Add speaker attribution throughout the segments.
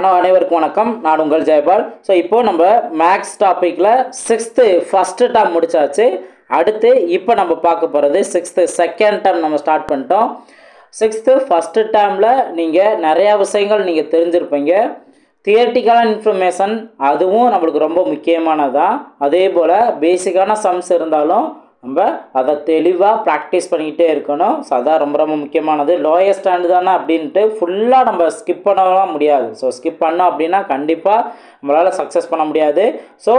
Speaker 1: அனைவருக்கும் வணக்கம். நான் உங்கள் ஜெயபால். ஸோ இப்போது நம்ம மேக்ஸ் டாப்பிக்கில் 6th ஃபஸ்ட்டு டேர்ம் முடிச்சாச்சு. அடுத்து இப்போ நம்ம பார்க்க போகிறது 6th செகண்ட் டேர்ம் நம்ம ஸ்டார்ட் பண்ணிட்டோம். 6th ஃபஸ்ட்டு டேர்மில் நீங்கள் நிறையா விஷயங்கள் நீங்கள் தெரிஞ்சிருப்பீங்க. தியரிட்டிக்கலான இன்ஃபர்மேஷன் அதுவும் நம்மளுக்கு ரொம்ப முக்கியமானதான். அதே போல் பேசிக்கான சம்ஸ் இருந்தாலும் நம்ம அதை தெளிவாக ப்ராக்டிஸ் பண்ணிக்கிட்டே இருக்கணும். ஸோ அதான் ரொம்ப ரொம்ப முக்கியமானது. லோயர் ஸ்டாண்டு தானே அப்படின்ட்டு ஃபுல்லாக நம்ம ஸ்கிப் பண்ணலாம் முடியாது. ஸோ ஸ்கிப் பண்ணோம் அப்படின்னா கண்டிப்பாக நம்மளால் சக்ஸஸ் பண்ண முடியாது. ஸோ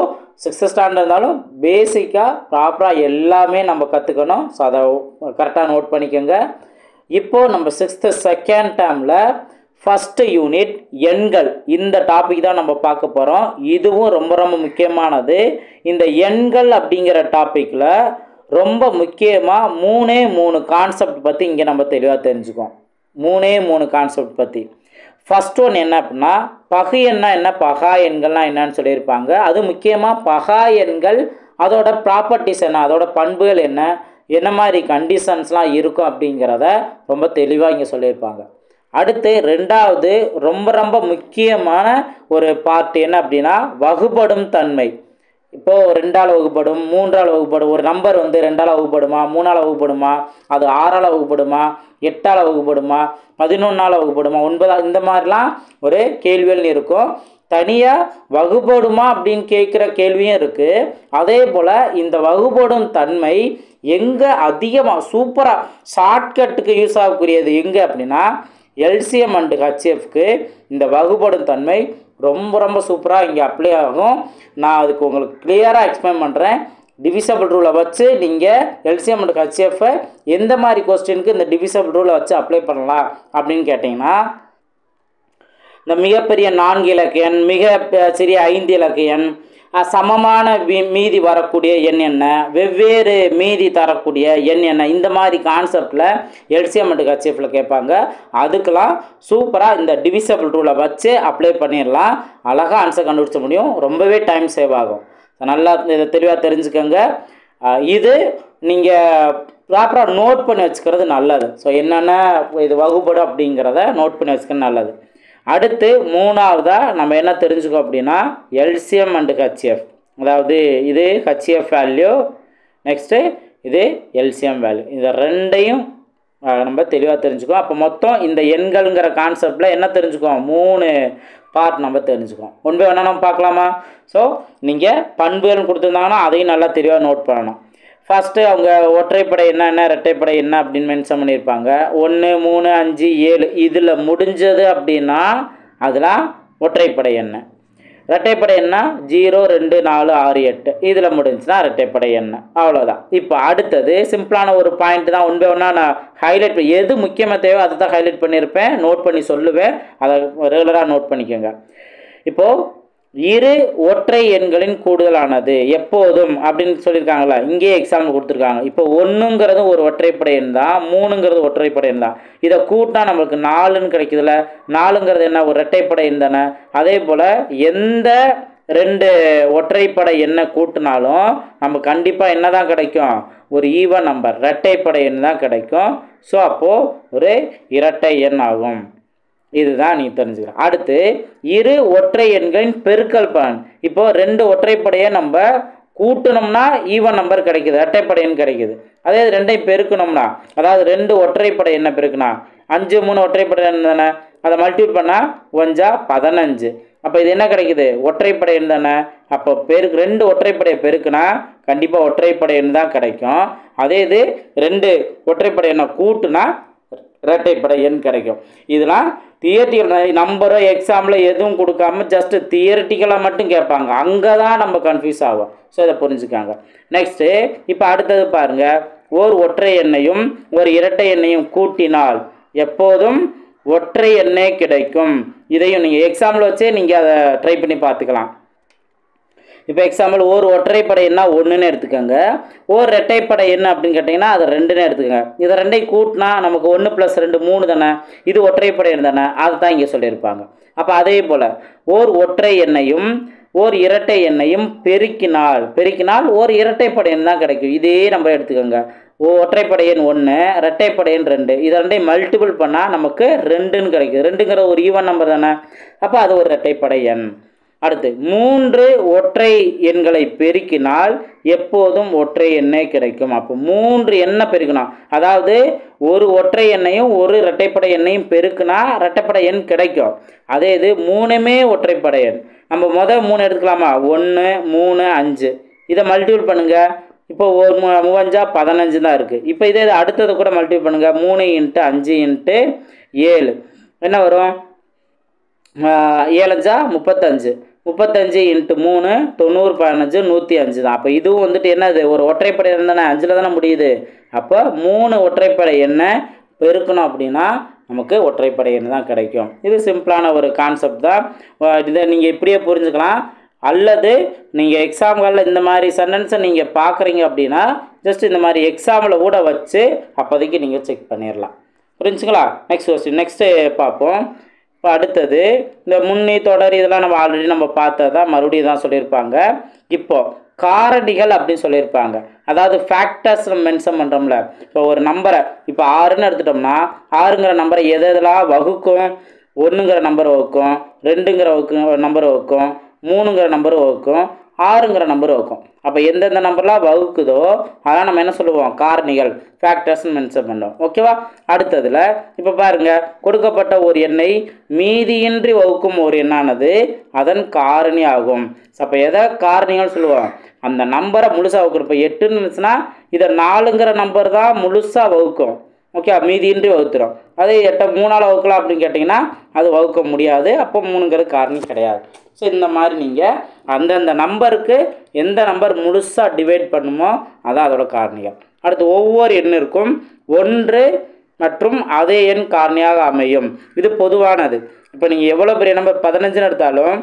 Speaker 1: 6th ஸ்டாண்டர்ட் இருந்தாலும் பேசிக்காக ப்ராப்பராக எல்லாமே நம்ம கற்றுக்கணும். ஸோ அதை கரெக்டாக நோட் பண்ணிக்கோங்க. இப்போது நம்ம 6th செகண்ட் டேர்மில் ஃபஸ்ட்டு யூனிட் எண்கள், இந்த டாபிக் தான் நம்ம பார்க்க போகிறோம். இதுவும் ரொம்ப ரொம்ப முக்கியமானது. இந்த எண்கள் அப்படிங்கிற டாப்பிக்கில் ரொம்ப முக்கியமாக மூணு கான்செப்ட் பற்றி இங்கே நம்ம தெளிவாக தெரிஞ்சுக்கோம். மூணு கான்செப்ட் பற்றி. ஃபஸ்ட் ஒன் என்ன அப்படின்னா, பகு எண்ணா என்ன, பகா எண்கள்லாம் என்னன்னு சொல்லியிருப்பாங்க. அது முக்கியமாக பகா எண்கள் அதோட ப்ராப்பர்ட்டிஸ் என்ன, அதோட பண்புகள் என்ன மாதிரி கண்டிஷன்ஸ்லாம் இருக்கும் அப்படிங்கிறத ரொம்ப தெளிவாக இங்கே சொல்லியிருப்பாங்க. அடுத்து ரெண்டாவது ரொம்ப ரொம்ப முக்கியமான ஒரு பார்ட் என்ன அப்படின்னா, வகுபடும் தன்மை. இப்போது 2ஆல் வகுப்படும், 3ஆல் வகுப்படும். ஒரு நம்பர் வந்து 2ஆல் வகுப்படுமா, 3ஆல் வகுப்படுமா, அது 6ஆல் வகுப்படுமா, 8ஆல் வகுப்படுமா, 11ஆல் வகுப்படுமா, 9, இந்த மாதிரிலாம் ஒரு கேள்விகள் இருக்கும். தனியாக வகுப்படுமா அப்படின்னு கேட்குற கேள்வியும் இருக்குது. அதே போல் இந்த வகுப்படும் தன்மை எங்கே அதிகமாக சூப்பராக ஷார்ட்கட்டுக்கு யூஸ் ஆகக்கூடியது எங்கே அப்படின்னா, எல்சிஎம் அண்டு ஹெச்எஃப்க்கு இந்த வகுப்படும் தன்மை ரொம்ப ரொம்ப சூப்பராக இங்கே அப்ளை ஆகும். நான் அதுக்கு உங்களுக்கு கிளியராக எக்ஸ்பிளைன் பண்ணுறேன். டிவிசபிள் ரூலை வச்சு நீங்கள் எல்சிஎம் அண்டு ஹெச்எஃப்பை எந்த மாதிரி கொஸ்டினுக்கு இந்த டிவிசபிள் ரூலை வச்சு அப்ளை பண்ணலாம் அப்படின்னு கேட்டிங்கன்னா, இந்த மிகப்பெரிய 4 இலக்க எண், மிக சிறிய 5 இலக்க எண், சமமான மீதி வரக்கூடிய எண் என்ன, வெவ்வேறு மீதி தரக்கூடிய எண் என்ன, இந்த மாதிரி கான்செப்டில் எல்சிஎம் அண்டு ஹெச்எஃப்ல கேட்பாங்க. அதுக்கெல்லாம் சூப்பராக இந்த டிவிசபிள் ரூலை வச்சு அப்ளை பண்ணிடலாம். அழகாக ஆன்சர் கண்டுபிடிச்ச முடியும். ரொம்பவே டைம் சேவ் ஆகும். நல்லா இதை தெளிவாக தெரிஞ்சுக்கோங்க. இது நீங்கள் ப்ராப்பராக நோட் பண்ணி வச்சுக்கிறது நல்லது. ஸோ என்னென்ன இது வகுப்படும் அப்படிங்கிறத நோட் பண்ணி வச்சுக்கிறது நல்லது. அடுத்து மூணாவதாக நம்ம என்ன தெரிஞ்சுக்கோ அப்படின்னா, எல்சிஎம் அண்டு ஹெச்எஃப். அதாவது இது ஹெச்எஃப் வேல்யூ, நெக்ஸ்ட்டு இது எல்சிஎம் வேல்யூ. இதை ரெண்டையும் நம்ம தெளிவாக தெரிஞ்சுக்கோம். அப்போ மொத்தம் இந்த எண்கள்ங்கிற கான்செப்டில் என்ன தெரிஞ்சுக்கோம், 3 பார்ட் நம்ம தெரிஞ்சுக்கோம். ஒன்று வேணால் நம்ம பார்க்கலாமா? ஸோ நீங்கள் பண்புகள் கொடுத்துருந்தாங்கன்னா அதையும் நல்லா தெளிவாக நோட் பண்ணணும். ஃபஸ்ட்டு அவங்க ஒற்றைப்படை என்ன, இரட்டைப்படை என்ன அப்படின்னு மென்ஷன் பண்ணியிருப்பாங்க. 1, 3, 5, 7 இதில் முடிஞ்சது அப்படின்னா அதெல்லாம் ஒற்றைப்படை என்ன. இரட்டைப்படை என்ன 0, 2, 4, 6, 8 இதில் முடிஞ்சுன்னா இரட்டைப்படை என்ன. அவ்வளோதான். இப்போ அடுத்தது சிம்பிளான ஒரு பாயிண்ட் தான். ஒன்றா நான் ஹைலைட் எது முக்கியமாக தேவை அதை தான் ஹைலைட் பண்ணியிருப்பேன், நோட் பண்ணி சொல்லுவேன். அதை ரெகுலராக நோட் பண்ணிக்கோங்க. இப்போது இரு ஒற்றை எண்களின் கூடுதலானது எப்போதும் அப்படின்னு சொல்லியிருக்காங்களா, இங்கேயே எக்ஸாம்பிள் கொடுத்துருக்காங்க. இப்போ 1ங்கிறது ஒரு ஒற்றைப்படை எண் தான், 3ங்கிறது ஒற்றைப்படை எண் தான். இதை கூட்டினா நம்மளுக்கு 4ன்னு கிடைக்குதுல்ல. 4ங்கிறது என்ன, ஒரு இரட்டைப்படை எண் தானே. அதே போல் எந்த 2 ஒற்றைப்படை எண்ணை கூட்டினாலும் நம்ம கண்டிப்பாக என்ன தான் கிடைக்கும், ஒரு ஈவன் நம்பர் இரட்டைப்படை எண் தான் கிடைக்கும். ஸோ அப்போது ஒரு இரட்டை எண் ஆகும். இதுதான் நீ தெரிஞ்சுக்கலாம். அடுத்து இரு ஒற்றை எண்களின் பெருக்கல் பலன். இப்போ 2 ஒற்றைப்படையை நம்ம கூட்டணும்னா ஈவன் நம்பர் கிடைக்குது, இரட்டைப்படை எண் கிடைக்குது. அதே 2ஐயும் பெருக்கணும்னா, அதாவது 2 ஒற்றைப்படை என்ன பெருக்குனா 5, 3 ஒற்றைப்படை எண் தானே. அதை மல்டிபிள் பண்ணால் 5 15. அப்போ இது என்ன கிடைக்குது, ஒற்றைப்படை எண் தானே. அப்போ 2 ஒற்றைப்படையை பெருக்குனா கண்டிப்பாக ஒற்றைப்படை எண் தான் கிடைக்கும். அதே இது 2 ஒற்றைப்படை எண்ணை கூட்டுனா இரட்டைப்படை எண் கிடைக்கும். இதெல்லாம் தியரிட்டிக்கல் நம்பரோ எக்ஸாமில் எதுவும் கொடுக்காம ஜஸ்ட் தியரிட்டிக்கலாக மட்டும் கேட்பாங்க. அங்கே தான் நம்ம கன்ஃபியூஸ் ஆகும். ஸோ இதை புரிஞ்சுக்காங்க. நெக்ஸ்ட்டு இப்போ அடுத்தது பாருங்கள், ஓர் ஒற்றை எண்ணையும் ஒரு இரட்டை எண்ணையும் கூட்டினால் எப்போதும் ஒற்றை எண்ணே கிடைக்கும். இதையும் நீங்கள் எக்ஸாம்பிள் வச்சே நீங்கள் அதை ட்ரை பண்ணி பார்த்துக்கலாம். இப்போ எக்ஸாம்பிள் ஒரு ஒற்றைப்படை என்ன 1ன்னு எடுத்துக்கோங்க, ஒரு இரட்டைப்படை என்ன அப்படின்னு கேட்டிங்கன்னா அது 2ன்னு எடுத்துக்கோங்க. இதை 2ஐயும் கூட்டினா நமக்கு 1 + 2 3 தானே. இது ஒற்றைப்படை எண் தானே, அதை தான் இங்கே சொல்லியிருப்பாங்க. அப்போ அதே போல் ஓர் ஒற்றை எண்ணையும் ஓர் இரட்டை எண்ணையும் பெருக்கினால் ஒரு இரட்டைப்படை எண் தான் கிடைக்கும். இதே நம்ம எடுத்துக்கோங்க. ஒற்றைப்படை எண் 1, இரட்டைப்படை எண் 2, இதை ரெண்டையும் மல்டிபிள் பண்ணால் நமக்கு 2ன்னு கிடைக்குது. 2ங்கிற ஒரு ஈவன் நம்பர் தானே, அப்போ அது ஒரு இரட்டைப்படை எண். அடுத்து 3 ஒற்றை எண்களை பெருக்கினால் எப்போதும் ஒற்றை எண்ணே கிடைக்கும். அப்போ 3 எண்ணை பெருக்கணும், அதாவது ஒரு ஒற்றை எண்ணையும் ஒரு இரட்டைப்படை எண்ணையும் பெருக்கினா இரட்டைப்படை எண் கிடைக்கும். அதே இது 3மே ஒற்றைப்படை எண். நம்ம முதல் 3 எடுத்துக்கலாமா, 1, 3, 5, இதை மல்டிபிள் பண்ணுங்க. இப்போ ஒரு 3 15 தான் இருக்குது. இப்போ இதே அடுத்தது கூட மல்டிபிள் பண்ணுங்க. 3 × 5 × 7 என்ன வரும், 7 35, 35 × 3 90, 15 105 தான். அப்போ இதுவும் வந்துட்டு என்னது, ஒரு ஒற்றைப்படை எண் தானே, 5ல் தானே முடியுது. அப்போ 3 ஒற்றைப்படை எண்ணை பெருக்கணும் அப்படின்னா நமக்கு ஒற்றைப்படை எண் தான் கிடைக்கும். இது சிம்பிளான ஒரு கான்செப்ட் தான். இதை நீங்கள் இப்படியே புரிஞ்சுக்கலாம். அல்லது நீங்கள் எக்ஸாம்களில் இந்த மாதிரி சென்டென்ஸை நீங்கள் பார்க்குறீங்க அப்படின்னா ஜஸ்ட் இந்த மாதிரி எக்ஸாமில் கூட வச்சு அப்போதைக்கு நீங்கள் செக் பண்ணிடலாம். புரிஞ்சுங்களா? நெக்ஸ்ட் கொஸ்டின் நெக்ஸ்ட்டு பார்ப்போம். இப்போ அடுத்தது இந்த முன்னி தொடர் இதெல்லாம் நம்ம ஆல்ரெடி நம்ம பார்த்ததான் மறுபடியும் தான் சொல்லியிருப்பாங்க. இப்போது காரணிகள் அப்படின்னு சொல்லியிருப்பாங்க. அதாவது ஃபேக்டர்ஸ் நம்ம மென்ஷன் பண்ணுறோம்ல. இப்போ ஒரு நம்பரை இப்போ 6ன்னு எடுத்துட்டோம்னா 6ங்கிற நம்பரை எதெல்லாம் வகுக்கும், 1ங்கிற நம்பர் வகுக்கும், 2ங்கிற நம்பர் வகுக்கும், 3ங்கிற நம்பர் வகுக்கும், 6ங்கிற நம்பர் வகுக்கும். அப்போ எந்தெந்த நம்பர்லாம் வகுக்குதோ அதெல்லாம் நம்ம என்ன சொல்லுவோம், காரணிகள், ஃபேக்டர்ஸ்ன்னு மென்ஷன் பண்ணோம். ஓகேவா? அடுத்ததில் இப்போ பாருங்கள், கொடுக்கப்பட்ட ஒரு எண்ணை மீதியின்றி வகுக்கும் ஒரு எண்ணானது அதன் காரணி ஆகும். அப்போ எதை காரணிகள் சொல்லுவோம், அந்த நம்பரை முழுசாக வகுக்கும். இப்போ 8ன்னு இருந்துச்சுன்னா இதை 4ங்கிற நம்பர் தான் முழுசாக வகுக்கும். ஓகே, மீதியின்றி வகுத்துரும். அதே 8 3ஆல் வகுக்கலாம் அப்படின்னு கேட்டிங்கன்னா அது வகுக்க முடியாது. அப்போ 3ங்கிறது காரணி கிடையாது. ஸோ இந்த மாதிரி நீங்கள் அந்தந்த நம்பருக்கு எந்த நம்பர் முழுசாக டிவைட் பண்ணுமோ அதான் அதோட காரணிகள். அடுத்து ஒவ்வொரு எண்ணிற்கும் 1 மற்றும் அதே எண் காரணியாக அமையும். இது பொதுவானது. இப்போ நீங்கள் எவ்வளோ பெரிய நம்பர் 15ன்னு எடுத்தாலும்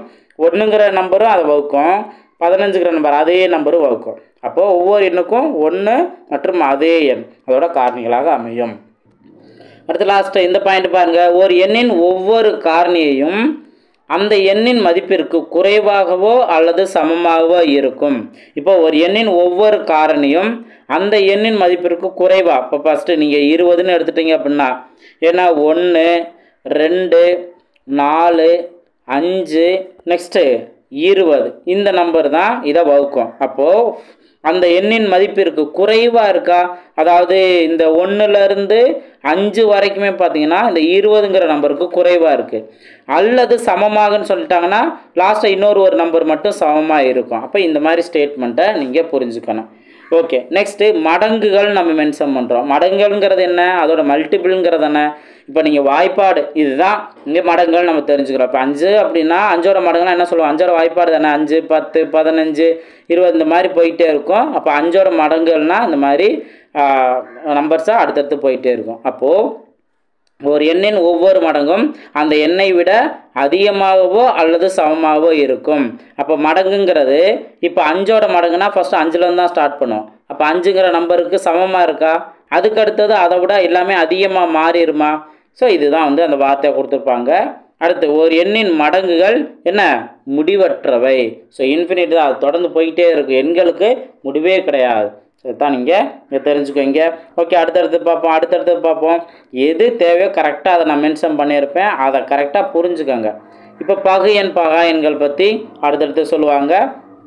Speaker 1: 1ங்கிற நம்பரும் அதை வகுக்கும், 15ங்கிற நம்பர் அதே நம்பரும் வகுக்கும். அப்போது ஒவ்வொரு எண்ணுக்கும் 1 மற்றும் அதே எண் அதோட காரணிகளாக அமையும். அடுத்து லாஸ்ட்டு இந்த பாயிண்ட் பாருங்கள். ஒரு எண்ணின் ஒவ்வொரு காரணியையும் அந்த எண்ணின் மதிப்பிற்கு குறைவாகவோ அல்லது சமமாகவோ இருக்கும். இப்போ ஒரு எண்ணின் ஒவ்வொரு காரணியும் அந்த எண்ணின் மதிப்பிற்கு குறைவா, இப்போ ஃபஸ்ட்டு நீங்கள் 20ன்னு எடுத்துட்டீங்க அப்படின்னா ஏன்னா 1 2 4 5 நெக்ஸ்ட்டு 20 இந்த நம்பர் தான் இதை வகுக்கும். அப்போது அந்த எண்ணின் மதிப்பிற்கு குறைவாக இருக்கா, அதாவது இந்த 1லேருந்து 5 வரைக்குமே பார்த்தீங்கன்னா இந்த 20ங்கிற நம்பருக்கு குறைவாக இருக்குது. அல்லது சமமாகன்னு சொல்லிட்டாங்கன்னா லாஸ்ட்டாக இன்னொரு நம்பர் மட்டும் சமமாக இருக்கும். அப்போ இந்த மாதிரி ஸ்டேட்மெண்ட்டை நீங்கள் புரிஞ்சுக்கணும். ஓகே, நெக்ஸ்ட்டு மடங்குகள் நம்ம மென்ஷன் பண்ணுறோம். மடங்குகள்ங்கிறது என்ன, அதோட மல்டிபிள்ங்கிறது என்ன. இப்போ நீங்கள் வாய்ப்பாடு இதுதான் இங்கே மடங்குகள் நம்ம தெரிஞ்சுக்கிறோம். இப்போ 5 அப்படின்னா 5ஓட மடங்குலாம் என்ன சொல்லுவோம், 5ஓட வாய்ப்பாடு தானே, 5 10 15 20 இந்த மாதிரி போயிட்டே இருக்கும். அப்போ 5ஓட மடங்குகள்னால் இந்த மாதிரி நம்பர்ஸாக அடுத்தடுத்து போயிட்டே இருக்கும். அப்போது ஒரு எண்ணின் ஒவ்வொரு மடங்கும் அந்த எண்ணை விட அதிகமாகவோ அல்லது சமமாகவோ இருக்கும். அப்போ மடங்குங்கிறது இப்போ 5ஓட மடங்குனா ஃபஸ்ட்டு 5லேருந்து தான் ஸ்டார்ட் பண்ணுவோம். அப்போ 5ங்கிற நம்பருக்கு சமமாக இருக்கா, அதுக்கு அடுத்தது அதை விட எல்லாமே அதிகமாக மாறிடுமா. ஸோ இதுதான் வந்து அந்த வார்த்தையை கொடுத்துருப்பாங்க. அடுத்து ஒரு எண்ணின் மடங்குகள் என்ன, முடிவற்றவை. ஸோ இன்ஃபினிட் தான், அது தொடர்ந்து போய்கிட்டே இருக்கும், எண்களுக்கு முடிவே கிடையாது. இதுதான் நீங்கள் இங்கே தெரிஞ்சுக்கோங்க. ஓகே, அடுத்தடுத்து பார்ப்போம். எது தேவையோ கரெக்டாக அதை நான் மென்ஷன் பண்ணியிருப்பேன், அதை கரெக்டாக புரிஞ்சுக்கோங்க. இப்போ பகு எண் பகா எண்கள் பற்றி அடுத்தடுத்து சொல்லுவாங்க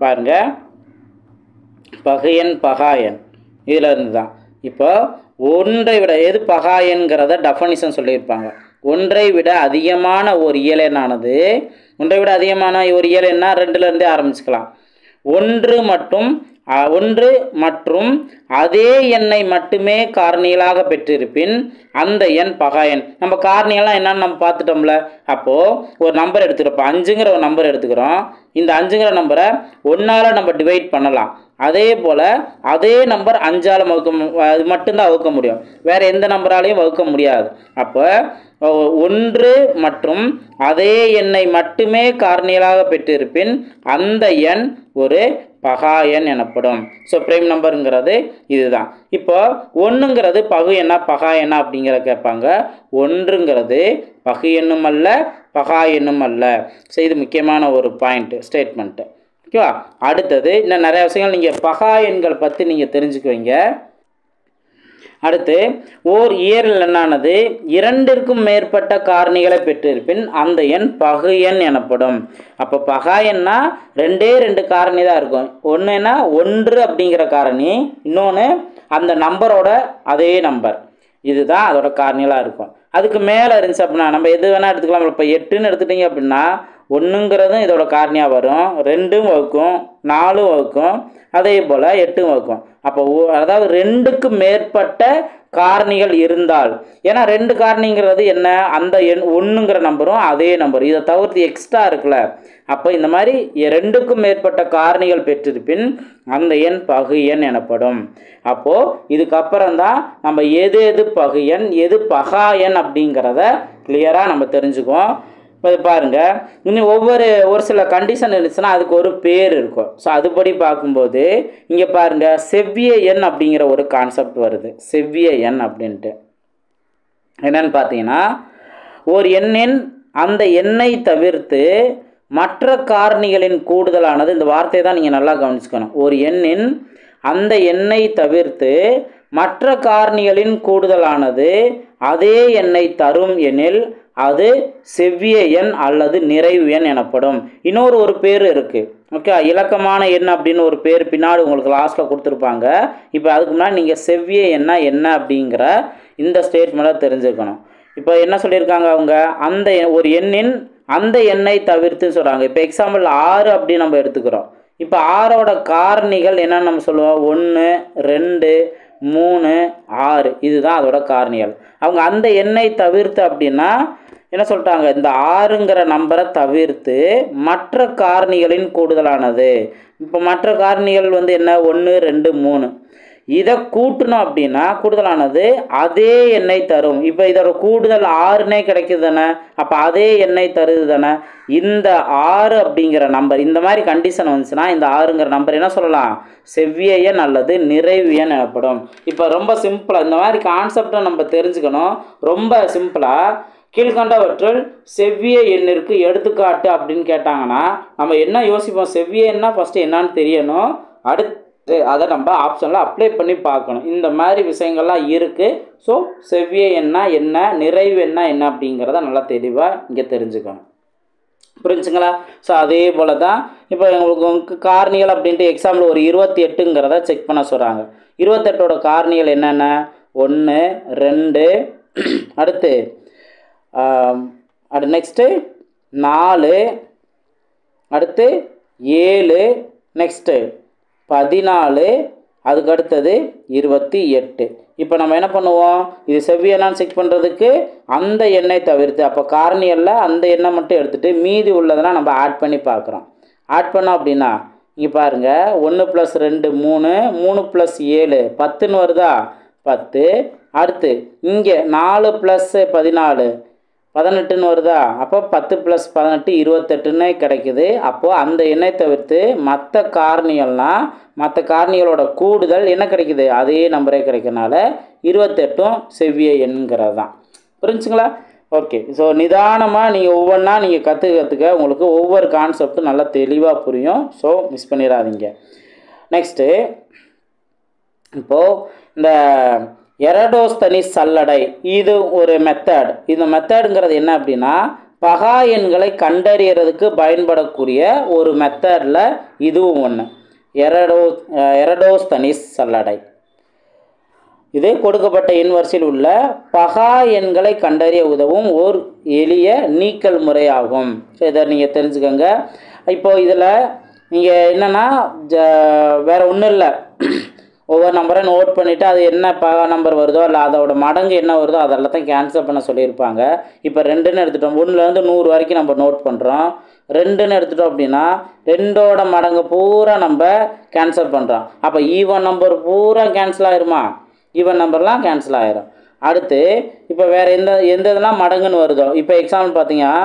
Speaker 1: பாருங்கள். பகு எண் பகா எண் இதில் இருந்து தான் இப்போ ஒன்றை விட எது பகா எண்கிறத டெஃபனிஷன் சொல்லியிருப்பாங்க. ஒன்றை விட அதிகமான ஒரு இயலெண்ணானது, ஒன்றை விட அதிகமான ஒரு இயலெண்ணா 2லேருந்தே ஆரம்பிச்சுக்கலாம். ஒன்று மற்றும் அதே எண்ணை மட்டுமே காரணிகளாக பெற்றிருப்பின் அந்த எண் பகா எண். நம்ம காரணிகள்லாம் என்னன்னு நம்ம பார்த்துட்டோம்ல. அப்போது ஒரு நம்பர் எடுத்துக்கிறோம், 5ங்கிற ஒரு நம்பர் எடுத்துக்கிறோம். இந்த 5ங்கிற நம்பரை 1ஆல் நம்ம டிவைட் பண்ணலாம். அதே போல் அதே நம்பர் 5ஆல் அது மட்டும்தான் வகுக்க முடியும், வேறு எந்த நம்பராலையும் வகுக்க முடியாது. அப்போ ஒன்று மற்றும் அதே எண்ணை மட்டுமே காரணிகளாக பெற்றிருப்பின் அந்த எண் ஒரு பகா எண் எனப்படும். ஸோ பிரைம் நம்பருங்கிறது இதுதான். இப்போ 1ங்கிறது பகு எண்ணா பகா எண்ணா அப்படிங்கிற கேட்பாங்க. 1ங்கிறது பகு எண்ணும் அல்ல பகா எண்ணும் அல்ல. ஸோ இது முக்கியமான ஒரு பாயிண்ட்டு ஸ்டேட்மெண்ட்டு. ஓகேவா? அடுத்தது இன்னும் நிறைய விஷயங்கள் நீங்கள் பகா எண்கள் பற்றி நீங்கள் தெரிஞ்சுக்குவீங்க. அடுத்து ஓர் இயல் எண்ணானது இரண்டிற்கும் மேற்பட்ட காரணிகளை பெற்றிருப்பின் அந்த எண் பகு எண் எனப்படும். அப்போ பகா எண்ணா ரெண்டு காரணி தான் இருக்கும். ஒன்றுனா 1 அப்படிங்கிற காரணி, இன்னொன்று அந்த நம்பரோட அதே நம்பர், இதுதான் அதோட காரணிகளாக இருக்கும். அதுக்கு மேலே இருந்துச்சு அப்படின்னா நம்ம எது வேணால் எடுத்துக்கலாம். இப்போ 8ன்னு எடுத்துட்டிங்க அப்படின்னா 1ங்கிறதும் இதோட காரணியாக வரும், 2ம் வகுக்கும், 4ம் வகுக்கும், அதே போல் 8ம் வகுக்கும். அப்போ அதாவது 2க்கு மேற்பட்ட காரணிகள் இருந்தால், ஏன்னா 2 காரணிங்கிறது என்ன, அந்த எண் 1ங்கிற நம்பரும் அதே நம்பர், இதை தவிர்த்து எக்ஸ்ட்ரா இருக்குல்ல. அப்போ இந்த மாதிரி 2க்கும் மேற்பட்ட காரணிகள் பெற்றிருப்பின் அந்த எண் பகு எண் எனப்படும். அப்போது இதுக்கப்புறம் தான் நம்ம எது பகு எண் எது பகா எண் அப்படிங்கிறத கிளியராக நம்ம தெரிஞ்சுக்குவோம். இப்போ பாருங்கள், இன்னும் ஒரு சில கண்டிஷன் இருந்துச்சுன்னா அதுக்கு ஒரு பேர் இருக்கும். ஸோ அதுபடி பார்க்கும்போது இங்கே பாருங்கள், செவ்விய எண் அப்படிங்கிற ஒரு கான்செப்ட் வருது. செவ்விய எண் அப்படின்ட்டு என்னன்னு பார்த்தீங்கன்னா, ஒரு எண்ணின் அந்த எண்ணை தவிர்த்து மற்ற காரணிகளின் கூடுதலானது, இந்த வார்த்தையை தான் நீங்கள் நல்லா கவனிச்சுக்கணும். ஒரு எண்ணின் அந்த எண்ணை தவிர்த்து மற்ற காரணிகளின் கூடுதலானது அதே எண்ணை தரும் எனில் அது செவ்விய எண் அல்லது நிறைவு எண் எனப்படும். ஒரு பேர் இருக்குது. ஓகே, இலக்கமான எண் அப்படின்னு ஒரு பேர் பின்னாடி உங்களுக்கு லாஸ்ட்டில் கொடுத்துருப்பாங்க. இப்போ அதுக்கு முன்னாடி நீங்கள் செவ்விய எண்ணா என்ன அப்படிங்கிற இந்த ஸ்டேட்மெண்ட்டை தெரிஞ்சுக்கணும். இப்போ என்ன சொல்லியிருக்காங்க அவங்க, அந்த ஒரு எண்ணின் அந்த எண்ணை தவிர்த்துன்னு சொல்கிறாங்க. இப்போ எக்ஸாம்பிள் 6 அப்படின்னு நம்ம எடுத்துக்கிறோம். இப்போ 6ஓட காரணிகள் என்னென்னு நம்ம சொல்லுவோம், 1, 2, 3, 6, இதுதான் அதோட காரணிகள். அவங்க அந்த எண்ணை தவிர்த்து அப்படின்னா என்ன சொல்லிட்டாங்க, இந்த 6ங்கிற நம்பரை தவிர்த்து மற்ற காரணிகளின் கூடுதலானது. இப்போ மற்ற காரணிகள் என்ன, 1, 2, 3, இதை கூட்டணும் அப்படின்னா கூடுதலானது அதே எண்ணை தரும். இப்போ இதோட கூடுதல் 6னே கிடைக்குது தானே, அப்போ அதே எண்ணை தருது தானே. இந்த 6 அப்படிங்கிற நம்பர், இந்த மாதிரி கண்டிஷன் வந்துச்சுன்னா இந்த 6ங்கிற நம்பர் என்ன சொல்லலாம், செவ்விய எண் அல்லது நிறைவு எண் எனப்படும். இப்போ ரொம்ப சிம்பிளாக இந்த மாதிரி கான்செப்டை நம்ம தெரிஞ்சுக்கணும். ரொம்ப சிம்பிளாக கீழ்கண்டவற்றில் செவ்விய எண்ணிற்கு எடுத்துக்காட்டு அப்படின்னு கேட்டாங்கன்னா நம்ம என்ன யோசிப்போம், செவ்விய எண்ணா ஃபஸ்ட்டு என்னன்னு தெரியணும், அடுத்து அதை நம்ம ஆப்ஷனில் அப்ளை பண்ணி பார்க்கணும். இந்த மாதிரி விஷயங்கள்லாம் இருக்குது. ஸோ செவ்விய எண்ணா என்ன, நிறைவு எண்ணா என்ன அப்படிங்கிறத நல்லா தெளிவாக இங்கே தெரிஞ்சுக்கணும். புரிஞ்சுங்களா? ஸோ அதே போல் தான் இப்போ உங்களுக்கு காரணிகள் அப்படின்ட்டு எக்ஸாம்பிள் ஒரு 28ங்கிறத செக் பண்ண சொல்கிறாங்க. 28ஓட காரணிகள் என்னென்ன, 1, 2, அடுத்து நெக்ஸ்ட்டு 4, அடுத்து 7, நெக்ஸ்ட்டு 14, அதுக்கு அடுத்தது 28. இப்போ நம்ம என்ன பண்ணுவோம், இது செவ்வியெண்ணான்னு செக் பண்ணுறதுக்கு அந்த எண்ணை தவிர்த்து, அப்போ காரணிகளில் அந்த எண்ணை மட்டும் எடுத்துகிட்டு மீதி உள்ளதெல்லாம் நம்ம ஆட் பண்ணி பார்க்குறோம். ஆட் பண்ணோம் அப்படின்னா இங்கே பாருங்கள், 1 + 2 3, 3 + 7 10ன்னு வருதா, 10. அடுத்து இங்கே 4 + 14 18ன்னு வருதா, அப்போ 10 + 18 28ன்னு கிடைக்குது. அப்போது அந்த எண்ணை தவிர்த்து மற்ற காரணிகள்னால் மற்ற காரணிகளோட கூடுதல் என்ன கிடைக்குது, அதே நம்பரே கிடைக்கிறனால 28ம் செவ்விய எண்ங்கிறது தான். புரிஞ்சுங்களா? ஓகே. ஸோ நிதானமாக நீங்கள் ஒவ்வொன்றா நீங்கள் கற்றுக்க உங்களுக்கு ஒவ்வொரு கான்செப்டும் நல்லா தெளிவாக புரியும். ஸோ மிஸ் பண்ணிடாதீங்க. நெக்ஸ்ட்டு இப்போது இந்த எரடோஸ்தனிஸ் சல்லடை, இது ஒரு மெத்தட். இந்த மெத்தடுங்கிறது என்ன அப்படின்னா, பகா எண்களை கண்டறியறதுக்கு பயன்படக்கூடிய ஒரு மெத்தடில் இதுவும் ஒன்று. எரடோஸ்தனிஸ் சல்லடை இது கொடுக்கப்பட்ட எண் வரிசையில் உள்ள பகா எண்களை கண்டறிய உதவும் ஒரு எளிய நீக்கல் முறையாகும். ஸோ இதை நீங்கள் தெரிஞ்சுக்கோங்க. இப்போது இதில் நீங்கள் என்னென்னா வேறு ஒன்றும் இல்லை, ஒவ்வொரு நம்பரை நோட் பண்ணிவிட்டு அது என்ன பகா நம்பர் வருதோ இல்லை அதோட மடங்கு என்ன வருதோ அதெல்லாம் தான் கேன்சல் பண்ண சொல்லியிருப்பாங்க. இப்போ 2ன்னு எடுத்துட்டோம், 1லேருந்து 100 வரைக்கும் நம்ம நோட் பண்ணுறோம். 2ன்னு எடுத்துட்டோம் அப்படின்னா 2ஓட மடங்கு பூரா நம்ம கேன்சல் பண்ணுறோம். அப்போ ஈவன் நம்பர் பூரா கேன்சல் ஆகிருமா, ஈவன் நம்பர்லாம் கேன்சல் ஆகிரும். அடுத்து இப்போ வேறு எந்த இதெல்லாம் மடங்குன்னு வருதோ, இப்போ எக்ஸாம்பிள் பார்த்தீங்கன்னா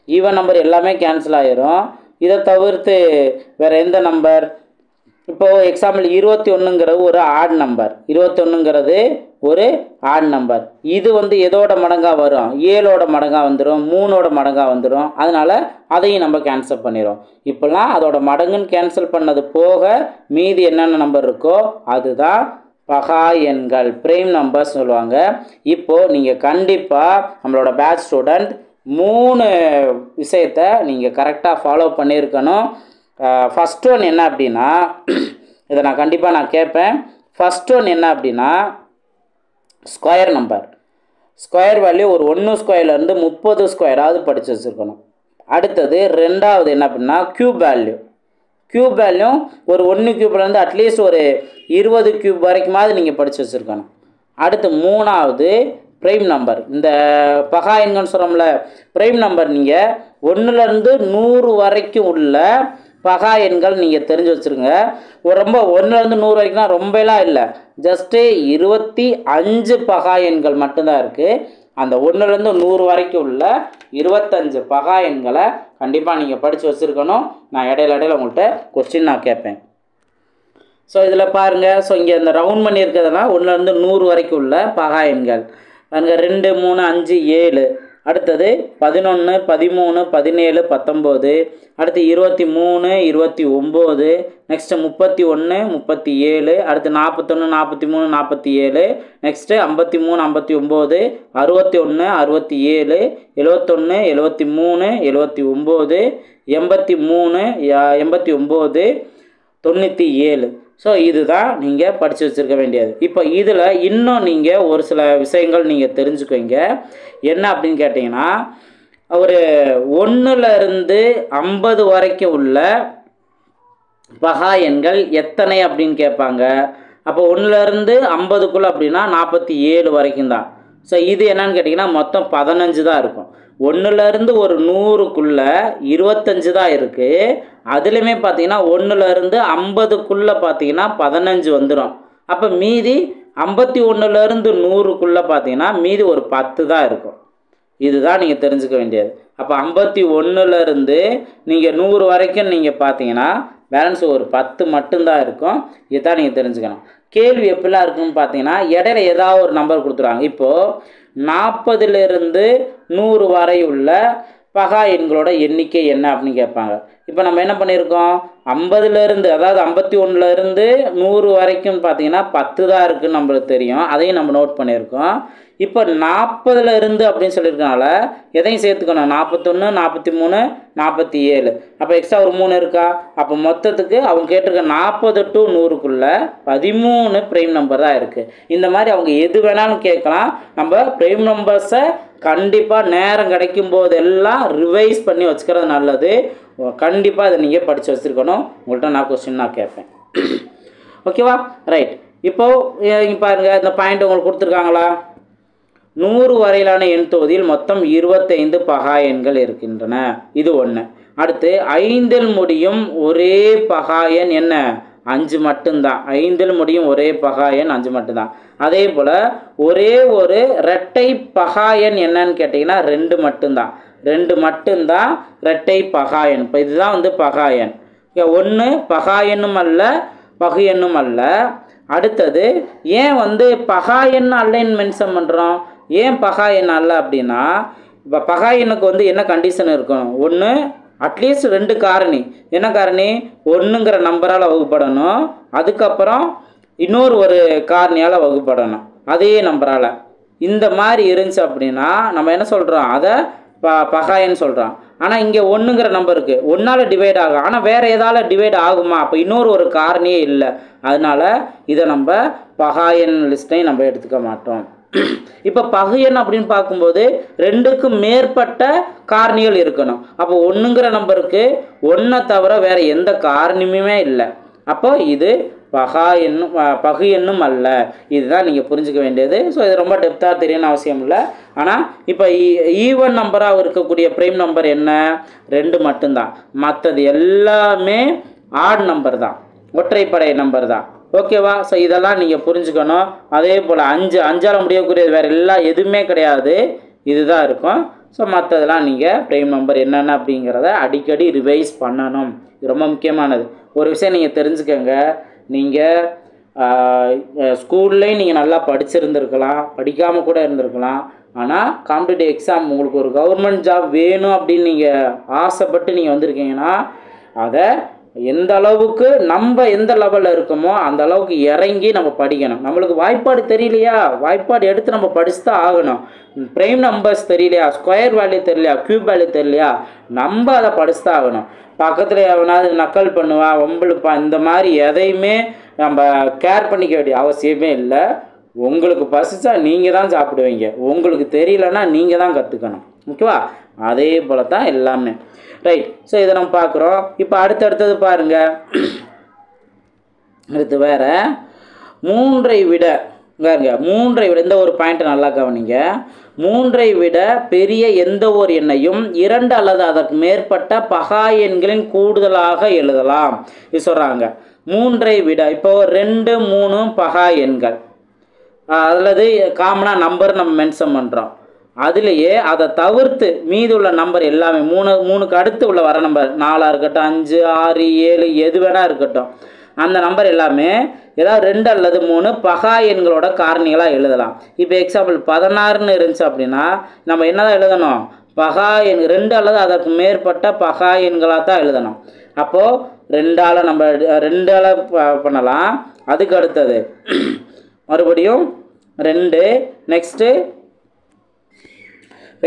Speaker 1: ஈவன் நம்பர் எல்லாமே கேன்சல் ஆகிரும். இதை தவிர்த்து வேறு எந்த நம்பர், இப்போது எக்ஸாம்பிள் 21ங்கிறது ஒரு ஆட் நம்பர், 21ங்கிறது ஒரு ஆட் நம்பர். இது எதோட மடங்காக வரும், 7ஓட மடங்காக வந்துடும், 3ஓட மடங்காக வந்துடும். அதனால் அதையும் நம்ம கேன்சல் பண்ணிடும். இப்போலாம் அதோட மடங்குன்னு கேன்சல் பண்ணது போக மீதி என்னென்ன நம்பர் இருக்கோ அதுதான் பகா எண்கள் பிரைம் நம்பர்ஸ் சொல்லுவாங்க. இப்போது நீங்கள் கண்டிப்பாக நம்மளோட பேட்ச் ஸ்டூடெண்ட் 3 விஷயத்தை நீங்கள் கரெக்டாக ஃபாலோ பண்ணியிருக்கணும். ஃபஸ்ட் ஒன் என்ன அப்படின்னா, இதை நான் கண்டிப்பாக கேட்பேன். ஃபஸ்ட் ஒன் என்ன அப்படின்னா, ஸ்கொயர் நம்பர். ஸ்கொயர் வேல்யூ ஒரு 1 ஸ்கொயர்லேருந்து 30 ஸ்கொயராவது படித்து வச்சுருக்கணும். அடுத்தது ரெண்டாவது என்ன அப்படின்னா க்யூப் வேல்யூ. க்யூப் வேல்யூ ஒரு 1 க்யூப்லேருந்து அட்லீஸ்ட் ஒரு 20 க்யூப் வரைக்குமாவது நீங்கள் படித்து வச்சுருக்கணும். அடுத்து மூணாவது ப்ரைம் நம்பர். இந்த பகா எண்கள்னு சொல்கிறோம்ல, ப்ரைம் நம்பர் நீங்கள் 1லேருந்து 100 வரைக்கும் உள்ள பகா எண்கள் நீங்கள் தெரிஞ்சு வச்சுருங்க. ரொம்ப 1லேருந்து 100 வரைக்கும்னா ரொம்பலாம் இல்லை, ஜஸ்ட்டு 25 பகா எண்கள் மட்டும்தான் இருக்குது. அந்த 1லேருந்து 100 வரைக்கும் உள்ள 25 பகா எண்களை கண்டிப்பாக நீங்கள் படித்து வச்சுருக்கணும். நான் இடையில உங்கள்கிட்ட கொஸ்டின் நான் கேட்பேன். ஸோ இதில் பாருங்கள், ஸோ இங்கே இந்த ரவுண்ட் பண்ணியிருக்கிறதுனா 1லேருந்து 100 வரைக்கும் உள்ள பகா எண்கள் பாருங்கள். 2, 3, 5, 7. அடுத்தது 11, 13, 17, 19. அடுத்து 23, 29. நெக்ஸ்ட்டு 31, 37. அடுத்து 41, 43, 47. நெக்ஸ்ட்டு 53, 59. 61, 67. 71, 73, 79. 83, 89. 97. ஸோ இதுதான் நீங்கள் படித்து வச்சுருக்க வேண்டியது. இப்போ இதில் இன்னும் நீங்கள் ஒரு சில விஷயங்கள் நீங்கள் தெரிஞ்சுக்கோங்க. என்ன அப்படின்னு கேட்டிங்கன்னா, ஒரு 1லேருந்து 50 வரைக்கும் உள்ள பகா எண்கள் எத்தனை அப்படின்னு கேட்பாங்க. அப்போ 1லேருந்து 50க்குள்ளே அப்படின்னா 47 வரைக்கும் தான். ஸோ இது என்னன்னு கேட்டிங்கன்னா மொத்தம் 15 தான் இருக்கும். 1லேருந்து ஒரு 100க்குள்ளே 25 தான் இருக்குது. அதுலேயுமே பார்த்தீங்கன்னா 1லேருந்து 50க்குள்ளே பார்த்தீங்கன்னா 15 வந்துடும். அப்போ மீதி 51லேருந்து 100க்குள்ளே பார்த்தீங்கன்னா மீதி ஒரு 10 தான் இருக்கும். இதுதான் நீங்கள் தெரிஞ்சுக்க வேண்டியது. அப்போ 51லேருந்து நீங்கள் 100 வரைக்கும் நீங்கள் பார்த்தீங்கன்னா பேலன்ஸ் ஒரு 10 மட்டும்தான் இருக்கும். இதுதான் நீங்கள் தெரிஞ்சுக்கணும். கேள்வி எப்படிலாம் இருக்குன்னு பார்த்தீங்கன்னா, இடையில ஏதாவது ஒரு நம்பர் கொடுத்துருவாங்க. இப்போது 40லேருந்து 100 வரை உள்ள பகா எண்களோட எண்ணிக்கை என்ன அப்படின்னு கேட்பாங்க. இப்போ நம்ம என்ன பண்ணியிருக்கோம், 50லேருந்து அதாவது 51லேருந்து 100 வரைக்கும் பார்த்தீங்கன்னா 10 தான் இருக்குதுன்னு நம்மளுக்கு தெரியும். அதையும் நம்ம நோட் பண்ணியிருக்கோம். இப்போ 40லேருந்து அப்படின்னு சொல்லியிருக்கனால எதையும் சேர்த்துக்கணும். 41, 43, 47. அப்போ எக்ஸ்ட்ரா ஒரு 3 இருக்கா. அப்போ மொத்தத்துக்கு அவங்க கேட்டிருக்க 40 to 100க்குள்ளே 13 ப்ரைம் நம்பர் தான் இருக்குது. இந்த மாதிரி அவங்க எது வேணாலும் கேட்கலாம். நம்ம ப்ரைம் நம்பர்ஸை கண்டிப்பாக நேரம் கிடைக்கும் போதெல்லாம் ரிவைஸ் பண்ணி வச்சுக்கிறது நல்லது. கண்டிப்பாக அதை நீங்கள் படித்து வச்சுருக்கணும். உங்கள்கிட்ட நான் கொஸ்டின் நான் கேட்பேன். ஓகேவா, ரைட். இப்போது இங்கே பாருங்கள், இந்த பாயிண்ட் உங்களுக்கு கொடுத்துருக்காங்களா. 100 வரையிலான எண் தொகுதியில் மொத்தம் 25 பகா எண்கள் இருக்கின்றன. இது ஒன்று. அடுத்து 5ல் முடியும் ஒரே பகா எண் என்ன, 5 மட்டும்தான். 5ல் முடியும் ஒரே பகா எண் 5 மட்டும்தான். அதே போல் ஒரே ஒரு இரட்டை பகா எண் என்னன்னு கேட்டிங்கன்னா 2 மட்டும்தான். 2 மட்டும்தான் இரட்டை பகா எண். இப்போ இதுதான் வந்து பகா எண். 1 பகா எண்ணும் அல்ல, பகு எண்ணும் அல்ல. அடுத்தது ஏன் வந்து பகா எண் அல்லன்னு மென்ஷன் பண்ணுறோம், ஏன் பகா எண் அல்ல அப்படின்னா, இப்போ பகா எண்ணுக்கு வந்து என்ன கண்டிஷன் இருக்கணும், ஒன்று அட்லீஸ்ட் 2 காரணி. என்ன காரணி, 1ங்கிற நம்பரால் வகுப்படணும், அதுக்கப்புறம் இன்னொரு ஒரு காரணியால் வகுப்படணும் அதே நம்பரால். இந்த மாதிரி இருந்துச்சு அப்படின்னா நம்ம என்ன சொல்கிறோம், அதை பகா எண் சொல்கிறோம். ஆனால் இங்கே 1ங்கிற நம்பருக்கு 1ஆல் டிவைட் ஆகும், ஆனால் வேறு எதால் டிவைட் ஆகுமா, அப்போ இன்னொரு ஒரு காரணியே இல்லை. அதனால் இதை நம்ம பகா எண் லிஸ்ட்டையும் நம்ம எடுத்துக்க மாட்டோம். இப்போ பகு எண் அப்படின்னு பார்க்கும்போது 2க்கும் மேற்பட்ட காரணிகள் இருக்கணும். அப்போ 1ங்கிற நம்பருக்கு 1 தவிர வேறு எந்த காரணியுமே இல்லை. அப்போ இது பகா எண்ணும் பகு எண்ணும் அல்ல. இதுதான் நீங்கள் புரிஞ்சுக்க வேண்டியது. ஸோ இது ரொம்ப டெப்த்தாக தெரியணும்னு அவசியம் இல்லை. ஆனால் இப்போ ஈவன் நம்பராக இருக்கக்கூடிய ப்ரைம் நம்பர் என்ன, 2 மட்டும்தான். மற்றது எல்லாமே ஆட் நம்பர் தான், ஒற்றைப்படை நம்பர் தான். ஓகேவா. ஸோ இதெல்லாம் நீங்கள் புரிஞ்சுக்கணும். அதே போல் 5ஆல் முடியக்கூடியது வேறு எல்லாம் எதுவுமே கிடையாது, இதுதான் இருக்கும். ஸோ மற்றதெல்லாம் நீங்கள் ப்ரைம் நம்பர் என்னென்ன அப்படிங்கிறத அடிக்கடி ரிவைஸ் பண்ணணும். இது ரொம்ப முக்கியமானது. ஒரு விஷயம் நீங்கள் தெரிஞ்சுக்கங்க, நீங்கள் ஸ்கூல்லேயும் நீங்கள் நல்லா படிச்சிருந்துருக்கலாம், படிக்காமல் கூட இருந்திருக்கலாம். ஆனால் காம்படிட்டிவ் எக்ஸாம் உங்களுக்கு ஒரு கவர்மெண்ட் ஜாப் வேணும் அப்படின்னு நீங்கள் ஆசைப்பட்டு நீங்கள் வந்திருக்கீங்கன்னா அதை எந்த அளவுக்கு நம்ம எந்த லெவலில் இருக்கோமோ அந்த அளவுக்கு இறங்கி நம்ம படிக்கணும். நம்மளுக்கு வாய்ப்பாடு தெரியலையா, வாய்ப்பாடு எடுத்து நம்ம படிச்சு தான் ஆகணும். ப்ரைம் நம்பர்ஸ் தெரியலையா, ஸ்கொயர் வேல்யூ தெரியலையா, க்யூப் வேல்யூ தெரியலையா, நம்ம அதை படிச்சு தான் ஆகணும். பக்கத்தில் எவனாவது நக்கல் பண்ணுவான், வம்புழுப்பான், இந்த மாதிரி எதையுமே நம்ம கேர் பண்ணிக்க வேண்டிய அவசியமே இல்லை. உங்களுக்கு பசிச்சா நீங்கள் தான் சாப்பிடுவீங்க, உங்களுக்கு தெரியலன்னா நீங்கள் தான் கற்றுக்கணும். ஓகேவா? அதே போல் தான் எல்லாமே. ரைட். ஸோ இதை நம்ம பார்க்குறோம். இப்போ அடுத்தது பாருங்கள். அடுத்து வேறு 3ஐ விட பாருங்க, 3ஐ விட இந்த ஒரு பாயிண்ட்டை நல்லா கவனிங்க. 3ஐ விட பெரிய எந்த ஒரு எண்ணையும் 2 அல்லது அதற்கு மேற்பட்ட பகா எண்களின் கூடுதலாக எழுதலாம். இது சொல்கிறாங்க. 3ஐ விட இப்போ 2, 3 பகா எண்கள், அல்லது காமனாக நம்பர் நம்ம மென்ஷன் பண்ணுறோம். அதுலேயே அதை தவிர்த்து மீதி உள்ள நம்பர் எல்லாமே 3க்கு அடுத்து உள்ள வர நம்பர் 4 இருக்கட்டும், 5, 6, 7 எது வேணால் இருக்கட்டும், அந்த நம்பர் எல்லாமே ஏதாவது 2 அல்லது 3 பகா எண்களோட காரணிகளாக எழுதலாம். இப்போ எக்ஸாம்பிள் 16ன்னு இருந்துச்சு அப்படின்னா நம்ம என்ன தான் எழுதணும்? பகா எண் 2 அல்லது அதற்கு மேற்பட்ட பகா எண்களாக தான் எழுதணும். அப்போது 2ஆல் நம்ம 2ஆல் பண்ணலாம். அதுக்கு அடுத்தது மறுபடியும் 2. நெக்ஸ்ட்டு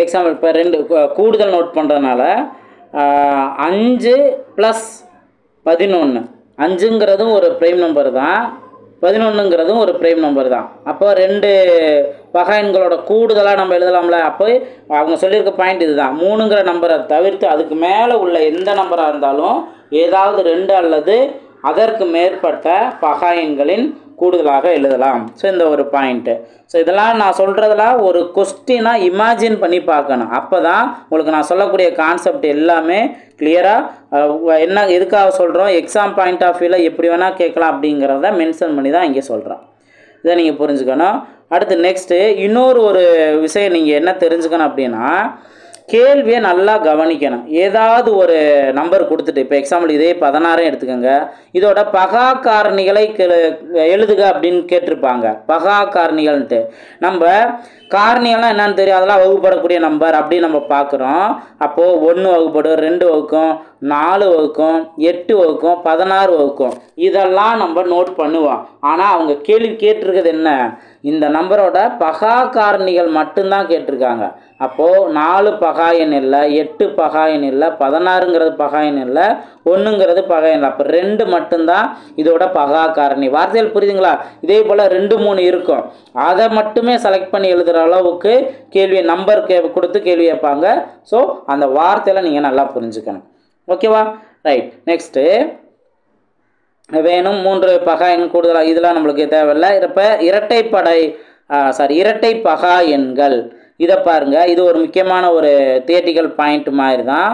Speaker 1: எக்ஸாம்பிள் இப்போ 2 கூடுதல் நோட் பண்ணுறதுனால 5 + 11, 5ங்கிறதும் ஒரு ப்ரைம் நம்பர் தான், 11ங்கிறதும் ஒரு ப்ரைம் நம்பர் தான். அப்போ 2 பகா எண்களோட கூடுதலாக நம்ம எழுதலாம்ல. அப்போ அவங்க சொல்லியிருக்க பாயிண்ட் இதுதான். 3ங்கிற நம்பரை தவிர்த்து அதுக்கு மேலே உள்ள எந்த நம்பராக இருந்தாலும் ஏதாவது 2 அல்லது அதற்கு மேற்பட்ட பகா எண்களின் கூடுதலாக எழுதலாம். ஸோ இந்த ஒரு பாயிண்ட்டு. ஸோ இதெல்லாம் நான் சொல்கிறதெல்லாம் ஒரு கொஸ்டினாக இமேஜின் பண்ணி பார்க்கணும். அப்போ தான் உங்களுக்கு நான் சொல்லக்கூடிய கான்செப்ட் எல்லாமே கிளியராக என்ன எதுக்காக சொல்கிறோம், எக்ஸாம் பாயிண்ட் ஆஃப் வியூவில் எப்படி வேணால் கேட்கலாம் அப்படிங்கிறத மென்ஷன் பண்ணி தான் இங்கே சொல்கிறோம். இதை நீங்கள் புரிஞ்சுக்கணும். அடுத்து நெக்ஸ்ட்டு இன்னொரு விஷயம் நீங்கள் என்ன தெரிஞ்சுக்கணும் அப்படின்னா, கேள்வியை நல்லா கவனிக்கணும். ஏதாவது ஒரு நம்பர் கொடுத்துட்டு, இப்போ எக்ஸாம்பிள் இதே 16 எடுத்துக்கோங்க, இதோட பகா காரணிகளை எழுதுக அப்படின்னு கேட்டிருப்பாங்க. பகா காரணிகள்ன்ட்டு நம்ம காரணிகள்லாம் என்னன்னு தெரியும், அதெல்லாம் வகுப்படக்கூடிய நம்பர் அப்படின்னு நம்ம பார்க்குறோம். அப்போது 1 வகுப்படும், 2 வகுக்கும், 4 வகுக்கும், 8 வகுக்கும், 16 வகுக்கும், இதெல்லாம் நம்ம நோட் பண்ணுவோம். ஆனால் அவங்க கேள்வி கேட்டிருக்கிறது என்ன, இந்த நம்பரோட பகா காரணிகள் மட்டும்தான் கேட்டிருக்காங்க. அப்போது 4 பகா எண் இல்லை, 8 பகா எண் இல்லை, 16ங்கிறது பகா எண் இல்லை, 1ங்கிறது பகா எண் இல்லை. அப்போ 2 மட்டும்தான் இதோட பகா காரணி. வார்த்தைகள் புரியுதுங்களா? இதே போல் 2, 3 இருக்கும், அதை மட்டுமே செலக்ட் பண்ணி எழுதுகிற அளவுக்கு கேள்வி நம்பர் கொடுத்து கேள்வி கேட்பாங்க. ஸோ அந்த வார்த்தையெல்லாம் நீங்கள் நல்லா புரிஞ்சுக்கணும். ஓகேவா? ரைட். நெக்ஸ்ட்டு வேணும் 3 பகா எண் கூடுதலாக, இதெல்லாம் நம்மளுக்கு தேவையில்லை. இப்போ இரட்டை பகா எண்கள், இதை பாருங்கள். இது ஒரு முக்கியமான ஒரு தியரிட்டிக்கல் பாயிண்ட் மாதிரி தான்.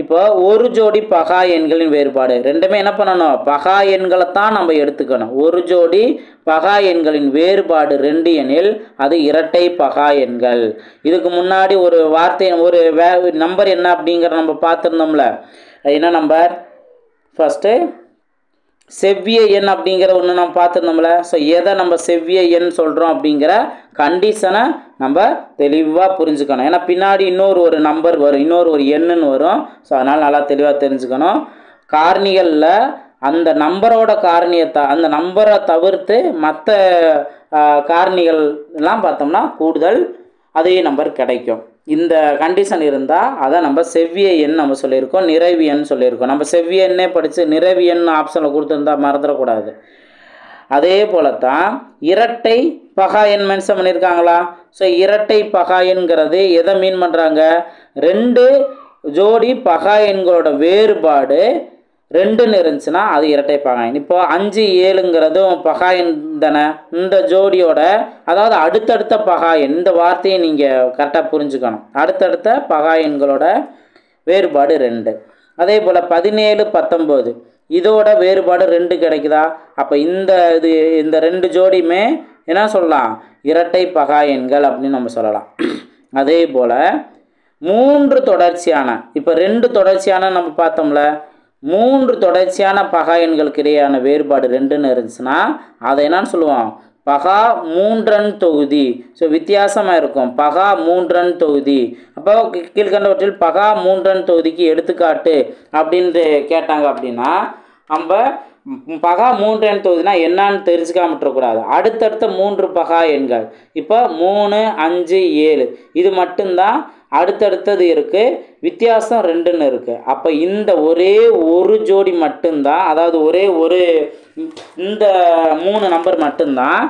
Speaker 1: இப்போ ஒரு ஜோடி பகா எண்களின் வேறுபாடு, ரெண்டுமே என்ன பண்ணணும், பகா எண்களை தான் நம்ம எடுத்துக்கணும். ஒரு ஜோடி பகா எண்களின் வேறுபாடு 2 எனில் அது இரட்டை பகா எண்கள். இதுக்கு முன்னாடி ஒரு வார்த்தை ஒரு நம்பர் என்ன அப்படிங்கிற நம்ம பார்த்துருந்தோம்ல. என்ன நம்பர்? ஃபஸ்ட்டு செவ்விய எண் அப்படிங்கிற ஒன்று நம்ம பார்த்துருந்தோம்ல. ஸோ எதை நம்ம செவ்விய எண் சொல்கிறோம் அப்படிங்கிற கண்டிஷனை நம்ம தெளிவாக புரிஞ்சுக்கணும். ஏன்னா பின்னாடி ஒரு நம்பர் வரும், ஒரு எண்ணுன்னு வரும். ஸோ அதனால் நல்லா தெளிவாக தெரிஞ்சுக்கணும். காரணிகளில் அந்த நம்பரோட காரணியத்தை, அந்த நம்பரை தவிர்த்து மற்ற காரணிகள் எல்லாம் பார்த்தோம்னா கூடுதல் அதே நம்பர் கிடைக்கும். இந்த கண்டிஷன் இருந்தால் அதை நம்ம செவ்விய எண் நம்ம சொல்லியிருக்கோம், நிறைவு எண் சொல்லியிருக்கோம். நம்ம செவ்விய எண்ணே படித்து நிறைவு எண் ஆப்ஷனில் கொடுத்துருந்தா மறந்துடக்கூடாது. அதே போல தான் இரட்டை பகா எண் மென்ஷன் பண்ணியிருக்காங்களா? ஸோ இரட்டை பகா எண்கிறது எதை மீன் பண்ணுறாங்க, 2 ஜோடி பகா எண்களோட வேறுபாடு 2ன்னு இருந்துச்சுன்னா அது இரட்டை பகா எண். இப்போ 5, 7ங்கிறதும் பகா எண் தானே. இந்த ஜோடியோட அதாவது அடுத்தடுத்த பகா எண், இந்த வார்த்தையை நீங்கள் கரெக்டாக புரிஞ்சுக்கணும். அடுத்தடுத்த பகா எண்களோட வேறுபாடு 2. அதே போல் 17, 19 இதோட வேறுபாடு 2 கிடைக்குதா? அப்போ இந்த 2 ஜோடியுமே என்ன சொல்லலாம், இரட்டை பகா எண்கள் அப்படின்னு நம்ம சொல்லலாம். அதே போல் 3 தொடர்ச்சியான, இப்போ 2 தொடர்ச்சியான நம்ம பார்த்தோம்ல, 3 தொடர்ச்சியான பகா எண்களுக்கு இடையான வேறுபாடு 2ன்னு இருந்துச்சுன்னா அதை என்னன்னு சொல்லுவோம், பகா 3 தொகுதி. ஸோ வித்தியாசமாக இருக்கும், பகா 3 தொகுதி. அப்போ கீழ்கண்டவற்றில் பகா 3 தொகுதிக்கு எடுத்துக்காட்டு அப்படின்ட்டு கேட்டாங்க அப்படின்னா நம்ம பகா 3 எண் தொகுதினா என்னன்னு தெரிஞ்சுக்காம விட்டுறக்கூடாது. அடுத்தடுத்த 3 பகா எண்கள் இப்போ 3, 5, 7 இது மட்டும்தான் அடுத்தடுத்தது இருக்குது, வித்தியாசம் 2ன்னு இருக்குது. அப்போ இந்த ஒரே ஒரு ஜோடி மட்டும்தான், அதாவது ஒரே ஒரு இந்த 3 நம்பர் மட்டும்தான்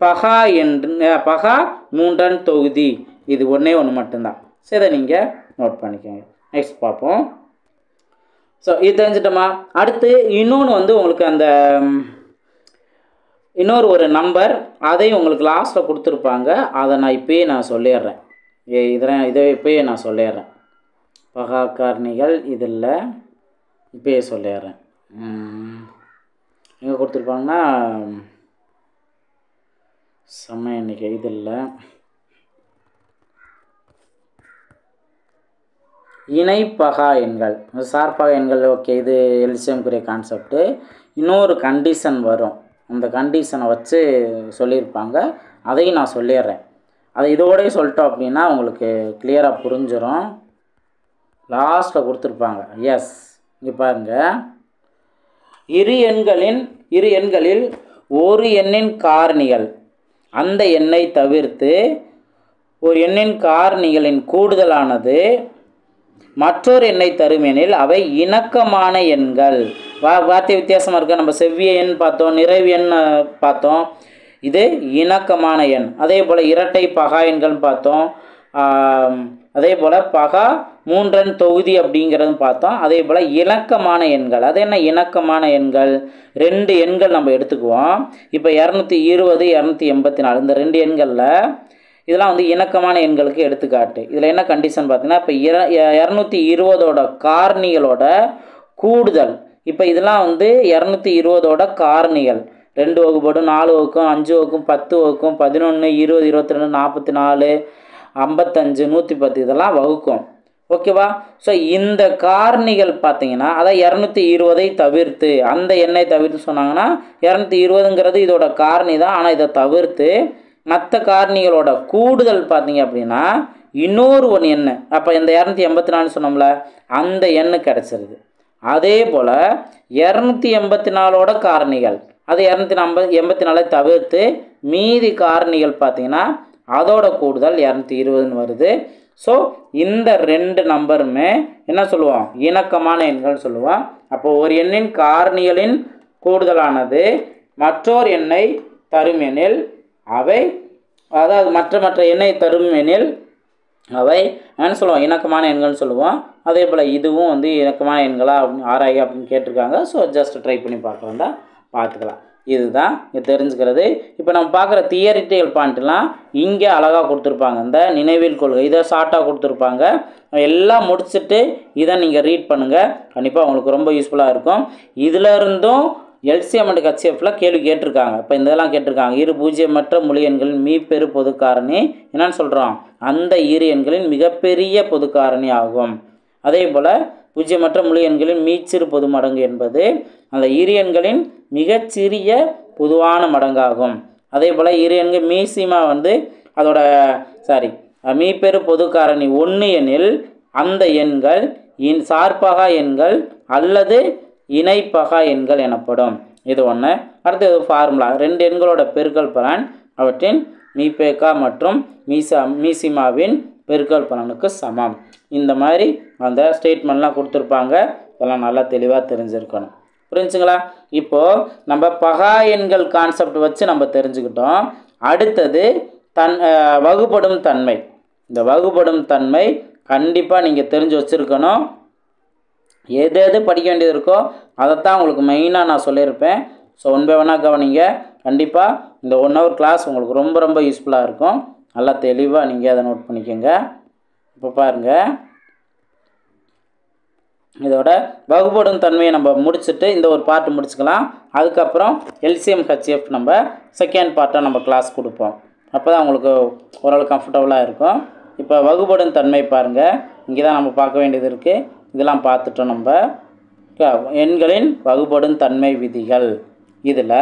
Speaker 1: பகா பகா 3 எண் தொகுதி. இது ஒன்றே ஒன்று மட்டும்தான். சரி, நீங்கள் நோட் பண்ணிக்கோங்க. நெக்ஸ்ட் பார்ப்போம். ஸோ இது தெரிஞ்சிட்டோமா? அடுத்து இன்னொன்று வந்து உங்களுக்கு அந்த இன்னொரு ஒரு நம்பர் அதையும் உங்களுக்கு லாஸ்ட்டில் கொடுத்துருப்பாங்க. அதை நான் இப்போயே நான் சொல்லிடுறேன். இதை இப்போயே நான் சொல்லிடுறேன். பகா காரணிகள் இதில் இப்போயே சொல்லிடுறேன். எங்கே கொடுத்துருப்பாங்கன்னா சம எண்ணிக்கை இதில் இணைப்பகா எண்கள், சார்பகா எண்கள். ஓகே, இது எல்சிஎம்க்குரிய கான்செப்ட்டு. இன்னொரு கண்டிஷன் வரும், அந்த கண்டிஷனை வச்சு சொல்லியிருப்பாங்க. அதையும் நான் சொல்லிடுறேன். அதை இதோடய சொல்லிட்டோம் அப்படின்னா உங்களுக்கு கிளியராக புரிஞ்சிடும். லாஸ்ட்டில் கொடுத்துருப்பாங்க. எஸ், இங்கே பாருங்கள். இரு எண்களில் ஒரு எண்ணின் காரணிகள் அந்த எண்ணை தவிர்த்து ஒரு எண்ணின் காரணிகளின் கூடுதலானது மற்றொரு எண்ணை தரும் எனில் அவை இணக்கமான எண்கள். வார்த்தை வித்தியாசமாக இருக்க. நம்ம செவ்விய எண் பார்த்தோம், நிறைவு எண் பார்த்தோம். இது இணக்கமான எண். அதே போல் இரட்டை பகா எண்கள் பார்த்தோம். அதே போல் பகா 3 எண் தொகுதி அப்படிங்கிறதும் பார்த்தோம். அதே போல் இணக்கமான எண்கள். அது என்ன இணக்கமான எண்கள்? 2 எண்கள் நம்ம எடுத்துக்குவோம். இப்போ 220, 284 இந்த 2 எண்களில் இதெல்லாம் வந்து இணக்கமான எண்களுக்கு எடுத்துக்காட்டு. இதில் என்ன கண்டிஷன் பார்த்தீங்கன்னா, இப்போ 220ஓட காரணிகளோட கூடுதல். இப்போ இதெல்லாம் வந்து 220ஓட காரணிகள் 2 வகுப்படும், 4 வகுக்கும், 5 வகுக்கும், 10 வகுக்கும், 11, 20, 22, 44, 55, 110 இதெல்லாம் வகுக்கும். ஓகேவா? ஸோ இந்த காரணிகள் பார்த்தீங்கன்னா, அதான் 220ஐ தவிர்த்து, அந்த எண்ணை தவிர்த்து சொன்னாங்கன்னா 220ங்கிறது இதோட காரணி தான். ஆனால் இதை தவிர்த்து மற்ற காரணிகளோட கூடுதல் பார்த்தீங்க அப்படின்னா இன்னொரு ஒன்று எண்ணு. அப்போ இந்த 284 சொன்னோம்ல, அந்த எண்ணு கிடச்சிருது. அதே போல் 284ஓட காரணிகள், அது 284 தவிர்த்து மீதி காரணிகள் பார்த்தீங்கன்னா அதோட கூடுதல் 220ன்னு வருது. ஸோ இந்த 2 நம்பருமே என்ன சொல்லுவோம்? இணக்கமான எண்கள் சொல்லுவோம். அப்போது ஒரு எண்ணின் காரணிகளின் கூடுதலானது மற்றொரு எண்ணை தரும் எனில் அவை, அதாவது மற்ற எண்ணை தரும் எனில் அவை என்ன சொல்லுவோம்? இணக்கமான எண்கள்னு சொல்லுவோம். அதே போல் இதுவும் வந்து இணக்கமான எண்களா அப்படின்னு ஆராய அப்படின்னு கேட்டிருக்காங்க. ஸோ ஜஸ்ட் ட்ரை பண்ணி பார்க்கலாம் தான், பார்த்துக்கலாம். இதுதான் இங்கே தெரிஞ்சுக்கிறது. இப்போ நம்ம பார்க்குற தியரிட்டிக்கல் பாயிண்ட்லாம் இங்கே அழகாக கொடுத்துருப்பாங்க. இந்த நினைவில் கொள்கை இதை ஷார்ட்டாக கொடுத்துருப்பாங்க. எல்லாம் முடிச்சுட்டு இதை நீங்கள் ரீட் பண்ணுங்கள். கண்டிப்பாக உங்களுக்கு ரொம்ப யூஸ்ஃபுல்லாக இருக்கும். இதில் இருந்தும் எல்சிஎம் அண்ட் ஹெச்எஃப்ல கேள்வி கேட்டிருக்காங்க. இப்போ இதெல்லாம் கேட்டிருக்காங்க. இரு பூஜ்ஜியமற்ற முழு எண்களின் மீப்பெரு பொது காரணி என்னன்னு சொல்கிறோம்? அந்த இரு எண்களின் மிகப்பெரிய பொது காரணி ஆகும். அதே போல் பூஜ்ஜியமற்ற முழு எண்களின் மீச்சிறு பொது மடங்கு என்பது அந்த இரு எண்களின் மிகச்சிறிய பொதுவான மடங்காகும். அதே போல் இரு எண்கள் மீசிமா வந்து அதோட மீப்பெரு பொது காரணி 1 எனில் அந்த எண்கள் சார்பகா எண்கள் அல்லது இணைப்பகா எண்கள் எனப்படும். இது ஒன்று. அடுத்தது ஃபார்முலா. 2 எண்களோட பெருக்கல் பலன் அவற்றின் மீபேக்கா மற்றும் மீசிமாவின் பெருக்கல் பலனுக்கு சமம். இந்த மாதிரி அந்த ஸ்டேட்மெண்ட்லாம் கொடுத்துருப்பாங்க. இதெல்லாம் நல்லா தெளிவாக தெரிஞ்சிருக்கணும். புரிஞ்சுங்களா? இப்போது நம்ம பகா எண்கள் கான்செப்ட் வச்சு நம்ம தெரிஞ்சுக்கிட்டோம். அடுத்தது வகுபடும் தன்மை. இந்த வகுபடும் தன்மை கண்டிப்பாக நீங்கள் தெரிஞ்சு வச்சுருக்கணும். எது படிக்க வேண்டியது இருக்கோ அதைத்தான் உங்களுக்கு மெயினாக நான் சொல்லியிருப்பேன். ஸோ ஒன் பை ஒன்னாக கவனிங்க. கண்டிப்பாக இந்த 1 hour கிளாஸ் உங்களுக்கு ரொம்ப ரொம்ப யூஸ்ஃபுல்லாக இருக்கும். நல்லா தெளிவாக நீங்கள் அதை நோட் பண்ணிக்கோங்க. இப்போ பாருங்கள், இதோட வகுபடும் தன்மையை நம்ம முடிச்சுட்டு இந்த ஒரு பார்ட்டு முடிச்சுக்கலாம். அதுக்கப்புறம் எல்சிஎம் ஹெச்எஃப் நம்ம செகண்ட் பார்ட்டாக நம்ம கிளாஸ் கொடுப்போம். அப்போ தான் உங்களுக்கு ஓரளவு கம்ஃபர்டபுளாக இருக்கும். இப்போ வகுபடும் தன்மை பாருங்கள், இங்கே தான் நம்ம பார்க்க வேண்டியது இருக்குது. இதெல்லாம் பார்த்துட்டோம். நம்ம எண்களின் வகுபடும் தன்மை விதிகள். இதில்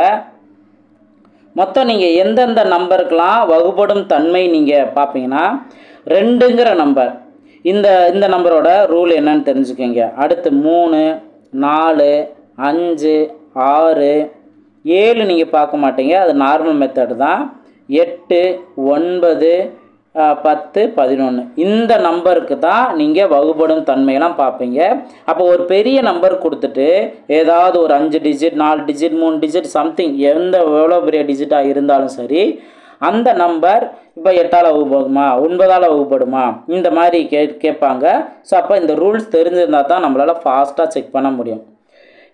Speaker 1: மொத்தம் நீங்கள் எந்தெந்த நம்பருக்கெலாம் வகுபடும் தன்மை நீங்கள் பார்ப்பீங்கன்னா 2ங்கிற நம்பர், இந்த நம்பரோட ரூல் என்னன்னு தெரிஞ்சுக்கோங்க. அடுத்து 3, 4, 5 6 7 நீங்கள் பார்க்க மாட்டீங்க, அது நார்மல் மெத்தட் தான். 8 9 10 11 இந்த நம்பருக்கு தான் நீங்கள் வகுப்படும் தன்மையெல்லாம் பார்ப்பீங்க. அப்போ ஒரு பெரிய நம்பர் கொடுத்துட்டு ஏதாவது ஒரு 5 டிஜிட் 4 டிஜிட் 3 டிஜிட் சம்திங் எவ்வளோ பெரிய டிஜிட்டாக இருந்தாலும் சரி, அந்த நம்பர் இப்போ 8ஆல் வகுப்படுமா 9ஆல் வகுப்படுமா இந்த மாதிரி கேட்பாங்க. ஸோ அப்போ இந்த ரூல்ஸ் தெரிஞ்சிருந்தால் தான் நம்மளால் ஃபாஸ்ட்டாக செக் பண்ண முடியும்.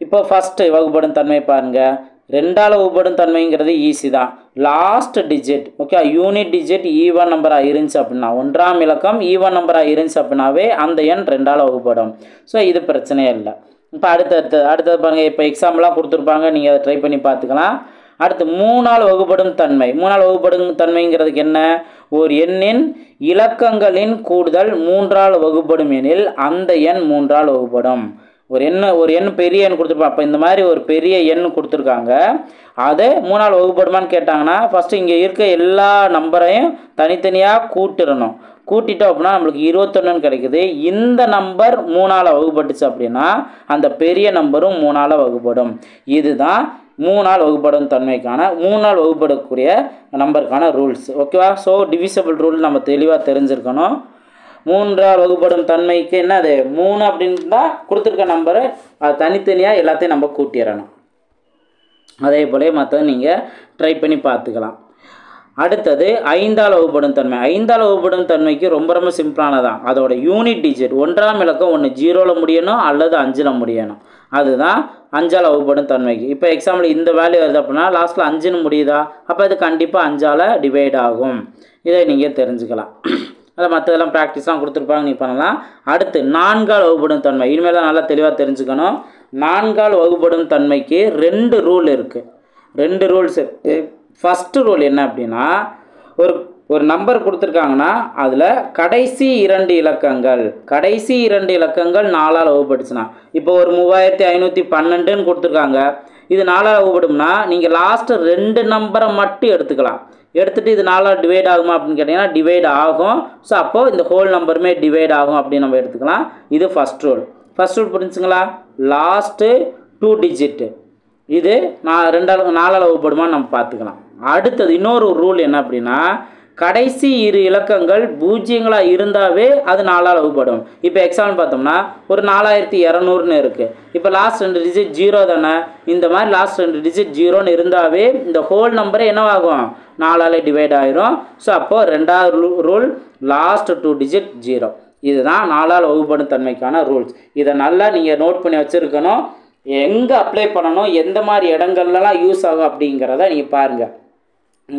Speaker 1: இப்போ ஃபஸ்ட்டு வகுப்படும் தன்மை பாருங்கள். 2ஆல் வகுப்படும் தன்மைங்கிறது ஈஸி தான். Last digit okay unit digit even நம்பராக இருந்துச்சு அப்படின்னா, 1ஆம் இலக்கம் ஈவன் நம்பராக இருந்துச்சு அப்படின்னாவே அந்த எண் 2ஆல் வகுப்படும். ஸோ இது பிரச்சனையே இல்லை. இப்போ அடுத்தது பாருங்கள். இப்போ எக்ஸாம்பிளாக கொடுத்துருப்பாங்க, நீங்கள் அதை ட்ரை பண்ணி பார்த்துக்கலாம். அடுத்து 3ஆல் வகுப்படும் தன்மை. 3ஆல் வகுப்படும் தன்மைங்கிறதுக்கு என்ன? ஒரு எண்ணின் இலக்கங்களின் கூடுதல் 3ஆல் வகுப்படும் எனில் அந்த எண் 3ஆல் வகுப்படும். ஒரு எண் பெரிய எண் கொடுத்துருப்பாங்க. அப்போ இந்த மாதிரி ஒரு பெரிய எண் கொடுத்துருக்காங்க, அதை 3ஆல் வகுப்படுமான்னு கேட்டாங்கன்னா ஃபஸ்ட்டு இங்கே இருக்க எல்லா நம்பரையும் தனித்தனியாக கூட்டிடணும். கூட்டிட்டோம் அப்படின்னா நம்மளுக்கு 21 கிடைக்குது. இந்த நம்பர் 3ஆல் வகுப்பட்டுச்சு அப்படின்னா அந்த பெரிய நம்பரும் 3ஆல் வகுப்படும். இதுதான் 3ஆல் வகுப்படும் தன்மைக்கான 3ஆல் வகுப்படக்கூடிய நம்பருக்கான ரூல்ஸ். ஓகேவா? ஸோ டிவிசபிள் ரூல் நம்ம தெளிவாக தெரிஞ்சிருக்கணும். 3ஆல் வகுப்படும் தன்மைக்கு என்ன, அது 3 அப்படின்னா கொடுத்துருக்க நம்பரை அது தனித்தனியாக எல்லாத்தையும் நம்ம கூட்டிடணும். அதே போல மற்றது நீங்கள் ட்ரை பண்ணி பார்த்துக்கலாம். அடுத்தது 5ஆல் வகுப்படும் தன்மை. 5ஆல் வகுப்படும் தன்மைக்கு ரொம்ப ரொம்ப சிம்பிளானதான். அதோட யூனிட் டிஜிட் 1ஆம் இலக்கம் ஒன்று 0ல் முடியணும் அல்லது 5ல் முடியணும். அதுதான் 5ஆல் வகுப்படும் தன்மைக்கு. இப்போ எக்ஸாம்பிள் இந்த வேல்யூ வருது அப்படின்னா லாஸ்ட்டில் 5ன்னு முடியுதா, அப்போ இது கண்டிப்பாக 5ஆல் டிவைட் ஆகும். இதை நீங்கள் தெரிஞ்சுக்கலாம். அதை மற்றதெல்லாம் ப்ராக்டிஸ்லாம் கொடுத்துருப்பாங்க, நீ பண்ணலாம். அடுத்து 4ஆல் வகுப்படும் தன்மை. இனிமேல் தான் நல்லா தெளிவாக தெரிஞ்சுக்கணும். 4ஆல் வகுப்படும் தன்மைக்கு 2 ரூல் இருக்குது. 2 ரூல்ஸ் இருக்குது. ஃபஸ்ட்டு ரூல் என்ன அப்படின்னா, ஒரு நம்பர் கொடுத்துருக்காங்கன்னா அதில் கடைசி 2 இலக்கங்கள் 4ஆல் வகுப்பட்டுச்சுன்னா, இப்போ ஒரு 3512ன்னு கொடுத்துருக்காங்க, இது 4ஆல் வகுப்படும்னா நீங்கள் லாஸ்ட்டு 2 நம்பரை மட்டும் எடுத்துகிட்டு இது 4ஆல் டிவைட் ஆகுமா அப்படின்னு கேட்டிங்கன்னா டிவைட் ஆகும். ஸோ அப்போது இந்த ஹோல் நம்பருமே டிவைட் ஆகும் அப்படின்னு நம்ம எடுத்துக்கலாம். இது ஃபஸ்ட் ரூல் புரிஞ்சுங்களா? லாஸ்ட்டு 2 டிஜிட்டு இது 4ஆல் வகுப்படுமான்னு நம்ம பார்த்துக்கலாம். அடுத்தது இன்னொரு ரூல் என்ன அப்படின்னா, கடைசி 2 இலக்கங்கள் 0ங்களாக இருந்தாவே அது 4ஆல் வகுப்படும். இப்போ எக்ஸாம்பிள் பார்த்தோம்னா ஒரு 4200ன்னு இருக்குது. இப்போ லாஸ்ட் 2 டிஜிட் 0 தானே, இந்த மாதிரி லாஸ்ட் 2 டிஜிட் 0ன்னு இருந்தாவே இந்த ஹோல் நம்பரே என்னவாகும், 4ஆல் டிவைட் ஆகிரும். ஸோ அப்போது 2வது ரூல் லாஸ்ட் 2 டிஜிட் 0. இதுதான் 4ஆல் வகுப்படும் தன்மைக்கான ரூல்ஸ். இதை நல்லா நீங்கள் நோட் பண்ணி வச்சுருக்கணும். எங்கே அப்ளை பண்ணணும், எந்த மாதிரி இடங்கள்லாம் யூஸ் ஆகும் அப்படிங்கிறத நீங்கள் பாருங்கள்,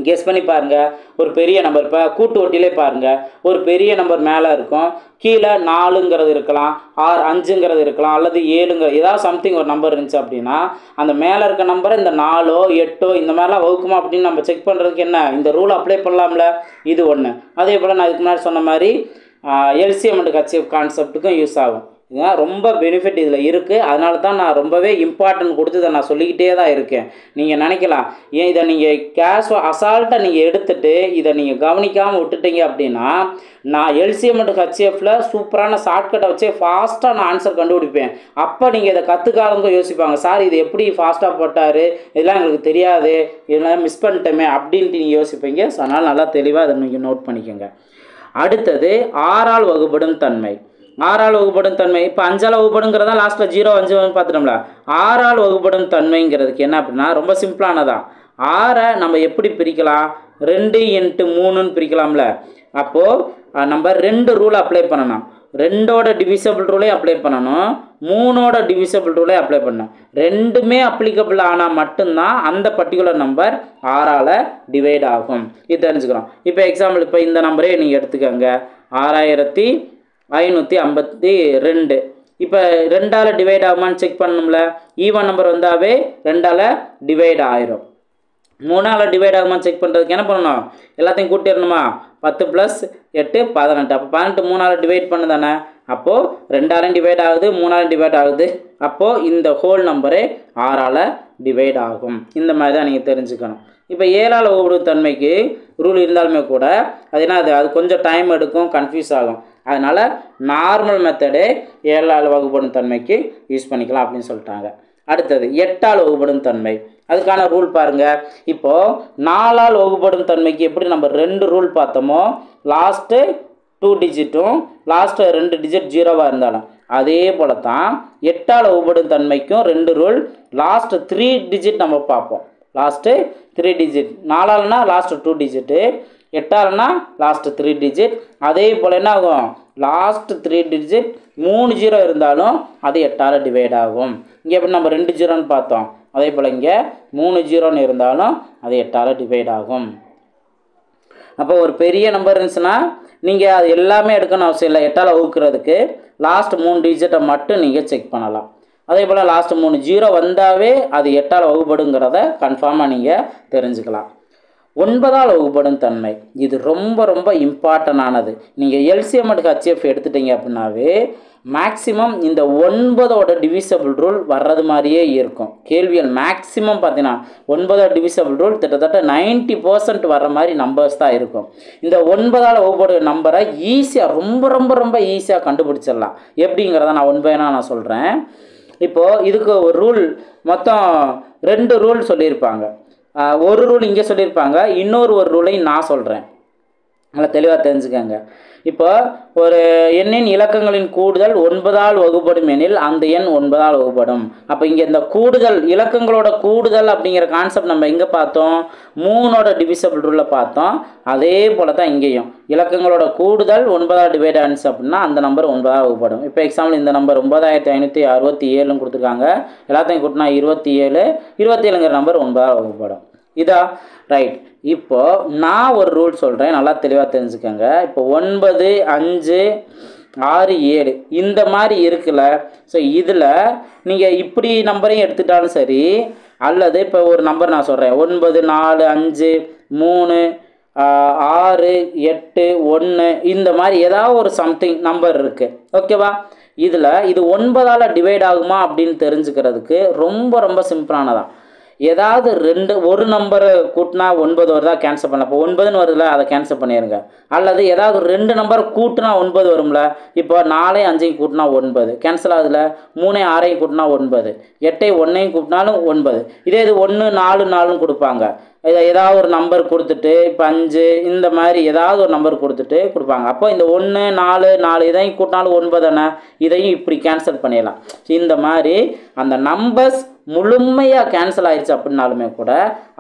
Speaker 1: கெஸ் பண்ணி பாருங்கள். ஒரு பெரிய நம்பர், இப்போ கூட்டு வட்டியிலே பாருங்கள், ஒரு பெரிய நம்பர் மேலே இருக்கும், கீழே 4ங்கிறது இருக்கலாம், 5ங்கிறது இருக்கலாம், அல்லது 7 ஏதாவது சம்திங் ஒரு நம்பர் இருந்துச்சு அப்படின்னா அந்த மேலே இருக்க நம்பரை இந்த 4ஓ 8ஓ இந்த மாதிரிலாம் வகுக்குமா அப்படின்னு நம்ம செக் பண்ணுறதுக்கு என்ன, இந்த ரூல் அப்ளை பண்ணலாம்ல. இது ஒன்று. அதே போல் நான் இதுக்கு முன்னாடி சொன்ன மாதிரி எல்சிஎம் அண்ட் ஹெச்எஃப் கான்செப்ட்டுக்கும் யூஸ் ஆகும். இதுதான் ரொம்ப பெனிஃபிட் இதில் இருக்குது. அதனால தான் நான் ரொம்பவே இம்பார்ட்டன்ட் கொடுத்து இதை நான் சொல்லிக்கிட்டே தான் இருக்கேன். நீங்கள் நினைக்கலாம், ஏன் இதை நீங்கள் அசால்ட்டாக நீங்கள் எடுத்துகிட்டு இதை நீங்கள் கவனிக்காமல் விட்டுட்டீங்க அப்படின்னா, நான் எல்சிஎம் அண்ட் ஹெச்எஃப்ல சூப்பரான ஷார்ட்கட்டை வச்சு ஃபாஸ்ட்டாக நான் ஆன்சர் கண்டுபிடிப்பேன். அப்போ நீங்கள் இதை கற்றுக்காதவங்க யோசிப்பாங்க, சார் இது எப்படி ஃபாஸ்ட்டாக போட்டார், இதெல்லாம் எங்களுக்கு தெரியாது, இதெல்லாம் மிஸ் பண்ணிட்டோமே அப்படின்ட்டு நீங்கள் யோசிப்பீங்க. ஸோ அதனால் நல்லா தெளிவாக அதை நீங்கள் நோட் பண்ணிக்கோங்க. அடுத்தது 6ஆல் வகுப்படும் தன்மை. 6ஆல் வகுப்படும் தன்மை. இப்போ 5ஆல் வகுப்படுங்கிறதா லாஸ்ட்டில் 0 5 பார்த்துட்டோம்ல. 6ஆல் வகுப்படும் தன்மைங்கிறதுக்கு என்ன அப்படின்னா ரொம்ப சிம்பிளானதான். 6ஐ நம்ம எப்படி பிரிக்கலாம், 2 × 3ன்னு பிரிக்கலாம்ல. அப்போது நம்ம 2 ரூலை அப்ளை பண்ணணும். 2ஓட டிவிசபிள் ரூலே அப்ளை பண்ணணும், 3ஓட டிவிசபிள் ரூலே அப்ளை பண்ணணும். ரெண்டுமே அப்ளிகபிள் ஆனால் மட்டும்தான் அந்த பர்டிகுலர் நம்பர் 6ஆல் டிவைட் ஆகும். இது தெரிஞ்சுக்கிறோம். இப்போ எக்ஸாம்பிள் இப்போ இந்த நம்பரே நீங்கள் எடுத்துக்கோங்க, 6552. இப்போ 2ஆல் டிவைட் ஆகுமான்னு செக் பண்ணணும்ல. ஈவன் நம்பர் வந்தாவே 2ஆல் டிவைட் ஆயிரும். 3ஆல் டிவைட் ஆகுமான்னு செக் பண்ணுறதுக்கு என்ன பண்ணணும், எல்லாத்தையும் கூட்டிடணுமா. 10 + 8 18. அப்போ 18 3ஆல் டிவைட் பண்ணு தானே. அப்போது 2ஆலும் டிவைட் ஆகுது, 3ஆலும் டிவைட் ஆகுது. அப்போது இந்த ஹோல் நம்பரே 6ஆல் டிவைட் ஆகும். இந்த மாதிரி தான் நீங்கள் தெரிஞ்சுக்கணும். இப்போ 7ஆல் வகுப்படும் தன்மைக்கு ரூல் இருந்தாலுமே கூட அது என்ன, அது கொஞ்சம் டைம் எடுக்கும், கன்ஃபியூஸ் ஆகும். அதனால் நார்மல் மெத்தடே 7ஆல் வகுப்படும் தன்மைக்கு யூஸ் பண்ணிக்கலாம் அப்படின்னு சொல்லிட்டாங்க. அடுத்தது 8ஆல் வகுப்படும் தன்மை. அதுக்கான ரூல் பாருங்கள். இப்போது 4ஆல் வகுப்படும் தன்மைக்கு எப்படி நம்ம 2 ரூல் பார்த்தோமோ, லாஸ்ட்டு 2 டிஜிட்டும் லாஸ்ட்டு 2 டிஜிட் 0வாக இருந்தாலும் அதே போல் தான் 8ஆல் வகுப்படும் தன்மைக்கும் 2 ரூல். லாஸ்ட்டு 3 டிஜிட் நம்ம பார்ப்போம். Last 3 digit. 4ஆல்னா லாஸ்ட்டு 2 டிஜிட்டு, 8ஆல்னா லாஸ்ட்டு 3 டிஜிட். அதே போல் என்ன ஆகும், லாஸ்ட்டு 3 டிஜிட் 3 0 இருந்தாலும் அது 8ஆல் டிவைட் ஆகும். இங்கே எப்படி நம்ம 2 0ன்னு பார்த்தோம், அதே போல் இங்கே 3 0ன்னு இருந்தாலும் அது 8ஆல் டிவைட் ஆகும். அப்போ ஒரு பெரிய நம்பர் இருந்துச்சுன்னா நீங்கள் அது எல்லாமே எடுக்கணும் அவசியம் இல்லை. 8ஆல் வகுக்கிறதுக்கு லாஸ்ட் 3 டிஜிட்டை மட்டும் நீங்கள் செக் பண்ணலாம். அதே போல் லாஸ்ட் 3 0 வந்தாவே அது 8ஆல் வகுப்படுங்கிறத கன்ஃபார்மாக நீங்கள் தெரிஞ்சுக்கலாம். 9ஆல் வகுப்படும் தன்மை இது ரொம்ப ரொம்ப இம்பார்ட்டண்டானது. நீங்கள் எல்சிஎம் அண்ட் ஹெச்எஃப் எடுத்துட்டீங்க அப்படின்னாவே மேக்ஸிமம் இந்த 9ஓட டிவிசபிள் ரூல் வர்றது மாதிரியே இருக்கும். கேள்விகள் மேக்ஸிமம் பார்த்தீங்கன்னா 9ஓட டிவிசபிள் ரூல் கிட்டத்தட்ட 90% வர்ற மாதிரி நம்பர்ஸ் தான் இருக்கும். இந்த 9ஆல் வகுப்படும் நம்பரை ஈஸியாக ரொம்ப ரொம்ப ரொம்ப ஈஸியாக கண்டுபிடிச்சிடலாம். எப்படிங்கிறத நான் 1 by 1 நான் சொல்கிறேன். இப்போது இதுக்கு ஒரு ரூல், மொத்தம் 2 ரூல் சொல்லியிருப்பாங்க. ஒரு ரூல் இங்கே சொல்லியிருப்பாங்க, இன்னொரு ரூலையும் நான் சொல்கிறேன், நல்லா தெளிவாக தெரிஞ்சுக்கங்க. இப்போ ஒரு எண்ணின் இலக்கங்களின் கூடுதல் 9ஆல் வகுப்படும் எனில் அந்த எண் 9ஆல் வகுப்படும். அப்போ இங்கே இந்த கூடுதல், இலக்கங்களோட கூடுதல் அப்படிங்கிற கான்செப்ட் நம்ம எங்கே பார்த்தோம், 3ஓட டிவிசபிள் ரூலில் பார்த்தோம். அதே போல் தான் இங்கேயும் இலக்கங்களோட கூடுதல் 9ஆல் டிவைட் ஆனிச்சு அப்படின்னா அந்த நம்பர் 9ஆல் வகுப்படும். இப்போ எக்ஸாம்பிள் இந்த நம்பர் 9567 கொடுத்துருக்காங்க, எல்லாத்தையும் கூட்டினா 27, 27ங்கிற நம்பர் 9ஆல் வகுப்படும். இதா ரைட். இப்போது நான் ஒரு ரூல் சொல்கிறேன், நல்லா தெளிவாக தெரிஞ்சுக்கோங்க. இப்போ 9, 5, 6, 7 இந்த மாதிரி இருக்குல்ல. ஸோ இதில் நீங்கள் இப்படி நம்பரையும் எடுத்துட்டாலும் சரி, அல்லது இப்போ ஒரு நம்பர் நான் சொல்கிறேன், 9, 4, 5, 3, 6, 8, 1 இந்த மாதிரி ஏதாவது ஒரு சம்திங் நம்பர் இருக்குது. ஓகேவா? இதில் இது 9ஆல் டிவைட் ஆகுமா அப்படின்னு தெரிஞ்சுக்கிறதுக்கு ரொம்ப ரொம்ப சிம்பிளானதான். ஏதாவது ஒரு நம்பரை கூட்டினா 9 வருதா, கேன்சல் பண்ணலாம். இப்போ 9ன்னு வருதுல, அதை கேன்சல் பண்ணிடுங்க. அல்லது ஏதாவது 2 நம்பர் கூட்டினா 9 வரும்ல. இப்போ 4 5 கூட்டினா 9 கேன்சல் ஆகுதுல, 3 6 கூட்டினா 9, 8 1 கூட்டினாலும் 9. இதே இது 1 4 4ன்னு கொடுப்பாங்க. இதை ஏதாவது ஒரு நம்பர் கொடுத்துட்டு, இப்போ 5 இந்த மாதிரி ஏதாவது ஒரு நம்பர் கொடுத்துட்டு கொடுப்பாங்க. அப்போ இந்த 1 4 4 இதையும் கூட்டினாலும் 9 தானே, இதையும் இப்படி கேன்சல் பண்ணிடலாம். இந்த மாதிரி அந்த நம்பர்ஸ் முழுமையாக கேன்சல் ஆயிடுச்சு அப்படின்னாலுமே கூட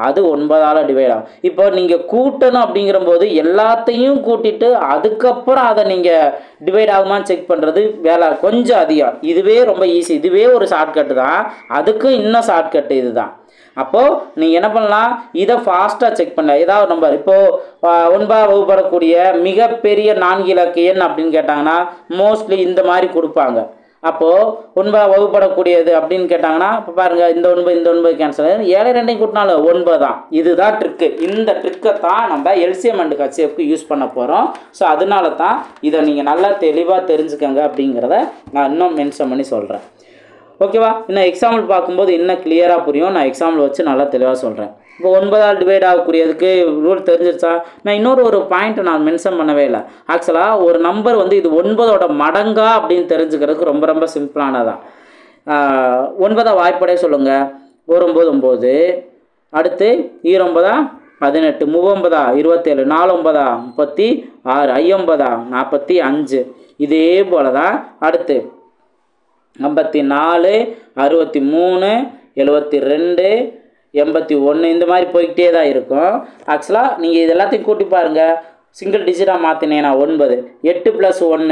Speaker 1: அது 9ஆல் டிவைட் ஆகும். இப்போ நீங்கள் கூட்டணும் அப்படிங்கிற போது எல்லாத்தையும் கூட்டிட்டு அதுக்கப்புறம் அதை நீங்கள் டிவைட் ஆகுமான்னு செக் பண்ணுறது வேலை கொஞ்சம் அதிகம். இதுவே ரொம்ப ஈஸி, இதுவே ஒரு ஷார்ட்கட்டு தான். அதுக்கும் இன்னும் ஷார்ட்கட்டு இது தான். அப்போது நீங்கள் என்ன பண்ணலாம், இதை ஃபாஸ்ட்டாக செக் பண்ணலாம். ஏதாவது நம்பர் இப்போது 9ஆல் வகுப்படக்கூடிய மிகப்பெரிய 4 இலக்க எண் அப்படின்னு கேட்டாங்கன்னா மோஸ்ட்லி இந்த மாதிரி கொடுப்பாங்க. அப்போது 9ஆல் வகுப்படக்கூடியது அப்படின்னு கேட்டாங்கன்னா இப்போ பாருங்கள், இந்த 9 கேன்சல் ஆகுது, 7 2 கூட்டினாலும் 9 தான். இதுதான் ட்ரிக்கு. இந்த ட்ரிக்கை தான் நம்ம எல்சிஎம் அண்ட் ஹெச்எஃப்க்கு யூஸ் பண்ண போகிறோம். ஸோ அதனால தான் இதை நீங்கள் நல்லா தெளிவாக தெரிஞ்சுக்கங்க அப்படிங்கிறத நான் இன்னும் மென்ஷன் பண்ணி சொல்கிறேன். ஓகேவா? இன்னும் எக்ஸாம்பிள் பார்க்கும்போது இன்னும் கிளியராக புரியும். நான் எக்ஸாம்பிள் வச்சு நல்லா தெளிவாக சொல்கிறேன். இப்போ 9ஆல் டிவைட் ஆகக்கூடியதுக்கு ரூல் தெரிஞ்சிருச்சா? நான் இன்னொரு பாயிண்ட்டை நான் மென்ஷன் பண்ணவே இல்லை. ஆக்சுவலாக ஒரு நம்பர் வந்து இது 9ஓட மடங்கா அப்படின்னு தெரிஞ்சுக்கிறதுக்கு ரொம்ப ரொம்ப சிம்பிளானதான். 9 வாய்ப்படே சொல்லுங்கள். 9 9, அடுத்து 9 18, 30 27, 49 36, 50 45. இதே போல் தான் அடுத்து 54 63 72 81 இந்த மாதிரி போய்கிட்டே தான் இருக்கும். ஆக்சுவலாக நீங்கள் இது எல்லாத்தையும் கூட்டி பாருங்கள். சிங்கிள் டிஜிட்டாக மாற்றினேன்னா 9, 8 + 1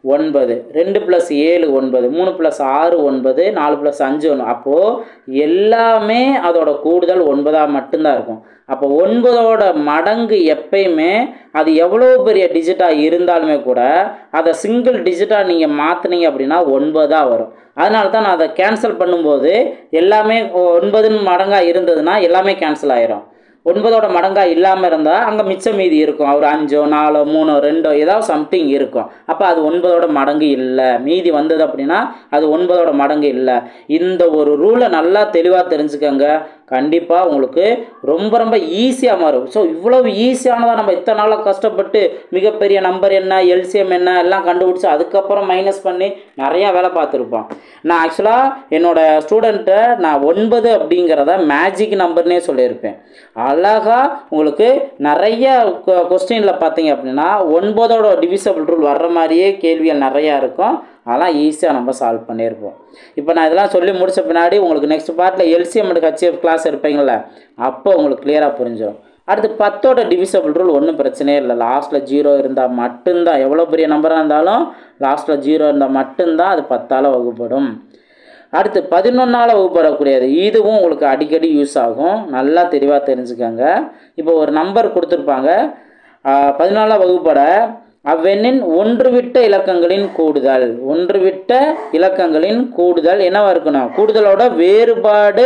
Speaker 1: 9, 2 + 7 9, 3 + 6 9, 4 + 5 1. அப்போது எல்லாமே அதோட கூடுதல் 9ஆக மட்டும்தான் இருக்கும். அப்போ 9ஓட மடங்கு எப்பயுமே அது எவ்வளோ பெரிய டிஜிட்டாக இருந்தாலுமே கூட அதை சிங்கிள் டிஜிட்டாக நீங்கள் மாற்றினீங்க அப்படின்னா 9 வரும். அதனால தான் நான் அதை கேன்சல் பண்ணும்போது எல்லாமே 9 மடங்காக இருந்ததுன்னா எல்லாமே கேன்சல் ஆயிரும். 9ஓட மடங்காக இல்லாமல் இருந்தால் அங்கே மிச்சம் மீதி இருக்கும். ஒரு 5 4 3 2 ஏதாவது சம்திங் இருக்கும். அப்போ அது 9ஓட மடங்கு இல்லை. மீதி வந்தது அப்படின்னா அது 9ஓட மடங்கு இல்லை. இந்த ஒரு ரூலை நல்லா தெளிவாக தெரிஞ்சுக்கோங்க. கண்டிப்பாக உங்களுக்கு ரொம்ப ரொம்ப ஈஸியாக மாறும். ஸோ இவ்வளவு ஈஸியானதாக நம்ம இத்தனை நாளாக கஷ்டப்பட்டு மிகப்பெரிய நம்பர் என்ன, எல்சிஎம் என்ன எல்லாம் கண்டுபிடிச்சி அதுக்கப்புறம் மைனஸ் பண்ணி நிறையா வேலை பார்த்துருப்போம். நான் ஆக்சுவலாக என்னோடய ஸ்டூடெண்ட்டை நான் 9 அப்படிங்கிறத மேஜிக் நம்பர்னே சொல்லியிருப்பேன். அழகாக உங்களுக்கு நிறைய கொஸ்டினில் பார்த்தீங்க அப்படின்னா 9ஓட டிவிசபிள் ரூல் வர்ற மாதிரியே கேள்விகள் நிறையா இருக்கும். அதெல்லாம் ஈஸியாக நம்ம சால்வ் பண்ணியிருப்போம். இப்போ நான் இதெல்லாம் சொல்லி முடித்த பின்னாடி உங்களுக்கு நெக்ஸ்ட் பார்ட்டில் எல்சிஎம் அண்ட் ஹெச்எஃப் கிளாஸ் இருப்பீங்கள, அப்போ உங்களுக்கு கிளியராக புரிஞ்சிடும். அடுத்து 10ஓட டிவிசபிள் ரூல் ஒன்றும் பிரச்சனையே இல்லை. லாஸ்ட்டில் 0 இருந்தால் மட்டும்தான், எவ்வளோ பெரிய நம்பராக இருந்தாலும் லாஸ்ட்டில் 0 இருந்தால் மட்டும்தான் அது 10ஆல் வகுப்படும். அடுத்து 11ஆல் வகுப்படக்கூடியது, இதுவும் உங்களுக்கு அடிக்கடி யூஸ் ஆகும். நல்லா தெளிவாக தெரிஞ்சுக்கோங்க. இப்போ ஒரு நம்பர் கொடுத்துருப்பாங்க, 14ஆல் வகுப்பட அவ்வெண்ணின் ஒன்றுவிட்ட இலக்கங்களின் கூடுதல். ஒன்றுவிட்ட இலக்கங்களின் கூடுதல் என்னவா இருக்கணும்? கூடுதலோட வேறுபாடு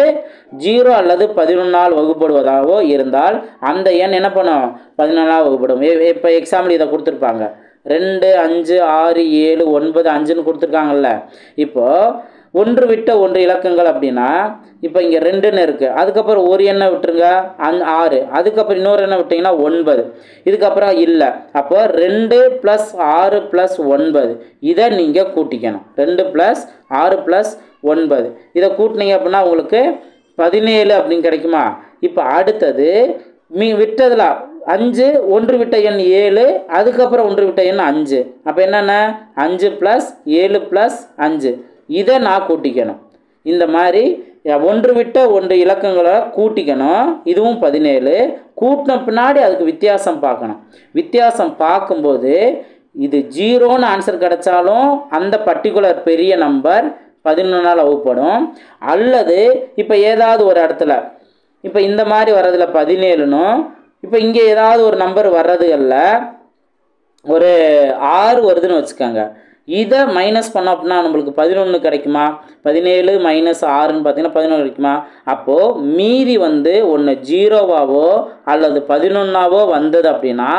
Speaker 1: 0 அல்லது 11ஆல் வகுப்படுவதாகவோ இருந்தால் அந்த எண் என்ன பண்ணும்? 14ஆல் வகுப்படும். இப்போ எக்ஸாம்பிள் இதை கொடுத்துருப்பாங்க, 2, 5, 6, 7, 9, 5ன்னு கொடுத்துருக்காங்கல்ல. இப்போது ஒன்று விட்ட ஒன்று இலக்கங்கள் அப்படின்னா இப்போ இங்கே 2ன்னு இருக்குது, அதுக்கப்புறம் ஒரு எண்ணை விட்டுருங்க 6, அதுக்கப்புறம் இன்னொரு எண்ணை விட்டிங்கன்னா 9, இதுக்கப்புறம் இல்லை. அப்போ 2 + 6 + 9 இதை நீங்கள் கூட்டிக்கணும். 2 + 6 + 9 இதை கூட்டினீங்க அப்படின்னா உங்களுக்கு 17 அப்படின்னு கிடைக்குமா? இப்போ அடுத்தது விட்டதில் 5, ஒன்று விட்ட எண் 7, அதுக்கப்புறம் ஒன்று விட்ட எண் 5. அப்போ என்னென்ன? 5 + 7 + 5 இதை நான் கூட்டிக்கணும். இந்த மாதிரி ஒன்று விட்ட ஒன்று இலக்கங்களை கூட்டிக்கணும். இதுவும் 17. கூட்டின பின்னாடி அதுக்கு வித்தியாசம் பார்க்கணும். வித்தியாசம் பார்க்கும்போது இது 0ன்னு ஆன்சர் கிடைச்சாலும் அந்த பர்டிகுலர் பெரிய நம்பர் 11ஆல் வகுப்படும். அல்லது இப்போ ஏதாவது ஒரு இடத்துல இப்போ இந்த மாதிரி வர்றதில் 17னும் இப்போ இங்கே ஏதாவது ஒரு நம்பர் வர்றதுகளில் ஒரு 6 வருதுன்னு வச்சுக்கோங்க. இதை மைனஸ் பண்ணோம் அப்படின்னா நம்மளுக்கு 11 கிடைக்குமா? 17 - 6ன்னு பார்த்தீங்கன்னா 11 கிடைக்குமா? அப்போது மீதி ஒன்று 0வாவோ அல்லது 11ஆவோ வந்தது அப்படின்னா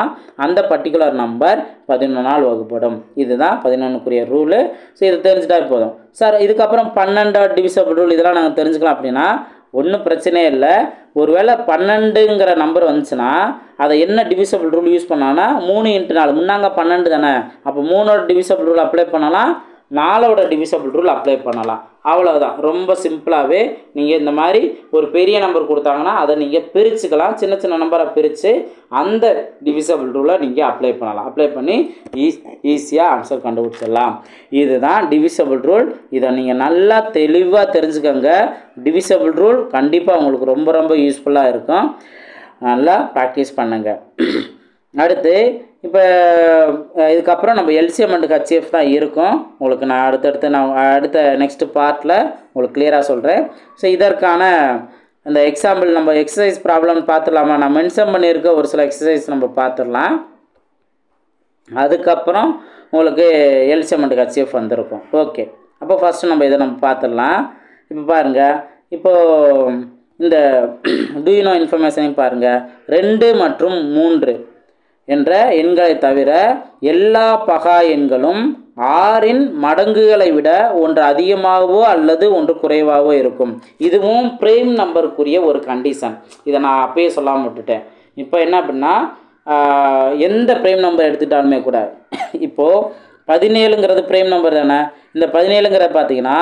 Speaker 1: அந்த பர்டிகுலர் நம்பர் 11ஆல் வகுப்படும். இதுதான் 11க்குரிய ரூலு. ஸோ இதை தெரிஞ்சுட்டா போதும். சார் இதுக்கப்புறம் 12 டிவிசபிள் ரூல் இதெல்லாம் நாங்கள் தெரிஞ்சுக்கலாம் அப்படின்னா ஒன்றும் பிரச்சனையே இல்லை. ஒருவேளை 12ங்கிற நம்பர் வந்துச்சுன்னா அதை என்ன டிவிசபிள் ரூல் யூஸ் பண்ணான்னா 3 × 4 முன்னாங்க 12 தானே. அப்போ 3ஓட டிவிசபிள் ரூல் அப்ளை பண்ணலாம், 4ஓட டிவிசபிள் ரூல் அப்ளை பண்ணலாம். அவ்வளோதான். ரொம்ப சிம்பிளாகவே நீங்கள் இந்த மாதிரி ஒரு பெரிய நம்பர் கொடுத்தாங்கன்னா அதை நீங்கள் பிரிச்சுக்கலாம். சின்ன சின்ன நம்பரை பிரித்து அந்த டிவிசபிள் ரூலை நீங்கள் அப்ளை பண்ணலாம். அப்ளை பண்ணி ஈஸியாக ஆன்சர் கண்டுபிடிச்சிடலாம். இதுதான் டிவிசபிள் ரூல். இதை நீங்கள் நல்லா தெளிவாக தெரிஞ்சுக்கோங்க. டிவிசபிள் ரூல் கண்டிப்பாக உங்களுக்கு ரொம்ப ரொம்ப யூஸ்ஃபுல்லாக இருக்கும். நல்லா ப்ராக்டிஸ் பண்ணுங்க. அடுத்து இப்போ இதுக்கப்புறம் நம்ம எல்சிஎம் அண்ட் ஹெச்எஃப் தான் இருக்கும். உங்களுக்கு நான் அடுத்த நெக்ஸ்ட் பார்ட்டில் உங்களுக்கு கிளியராக சொல்கிறேன். ஸோ இதற்கான அந்த எக்ஸாம்பிள் நம்ம எக்ஸசைஸ் ப்ராப்ளம் பார்த்துடலாமா? நான் மென்ஷன் பண்ணியிருக்க ஒரு சில எக்ஸசைஸ் நம்ம பார்த்துடலாம். அதுக்கப்புறம் உங்களுக்கு எல்சிஎம் அண்ட் ஹெச்எஃப் வந்திருக்கும். ஓகே, அப்போ ஃபஸ்ட்டு நம்ம இதை பார்த்துடலாம். இப்போ பாருங்கள், இப்போது இந்த டூயினோ இன்ஃபர்மேஷனையும் பாருங்கள். 2 மற்றும் 3 என்ற எண்களை தவிர எல்லா பகா எண்களும் 6இன் மடங்குகளை விட ஒன்று அதிகமாகவோ அல்லது ஒன்று குறைவாகவோ இருக்கும். இதுவும் ப்ரைம் நம்பருக்குரிய ஒரு கண்டிஷன். இதை நான் அப்பயே சொல்லாமல் விட்டுட்டேன். இப்போ என்ன அப்படின்னா எந்த ப்ரைம் நம்பர் எடுத்துக்கிட்டாலுமே கூட இப்போது 17ங்கிறது ப்ரைம் நம்பர் தானே. இந்த 17ங்கிறத பார்த்தீங்கன்னா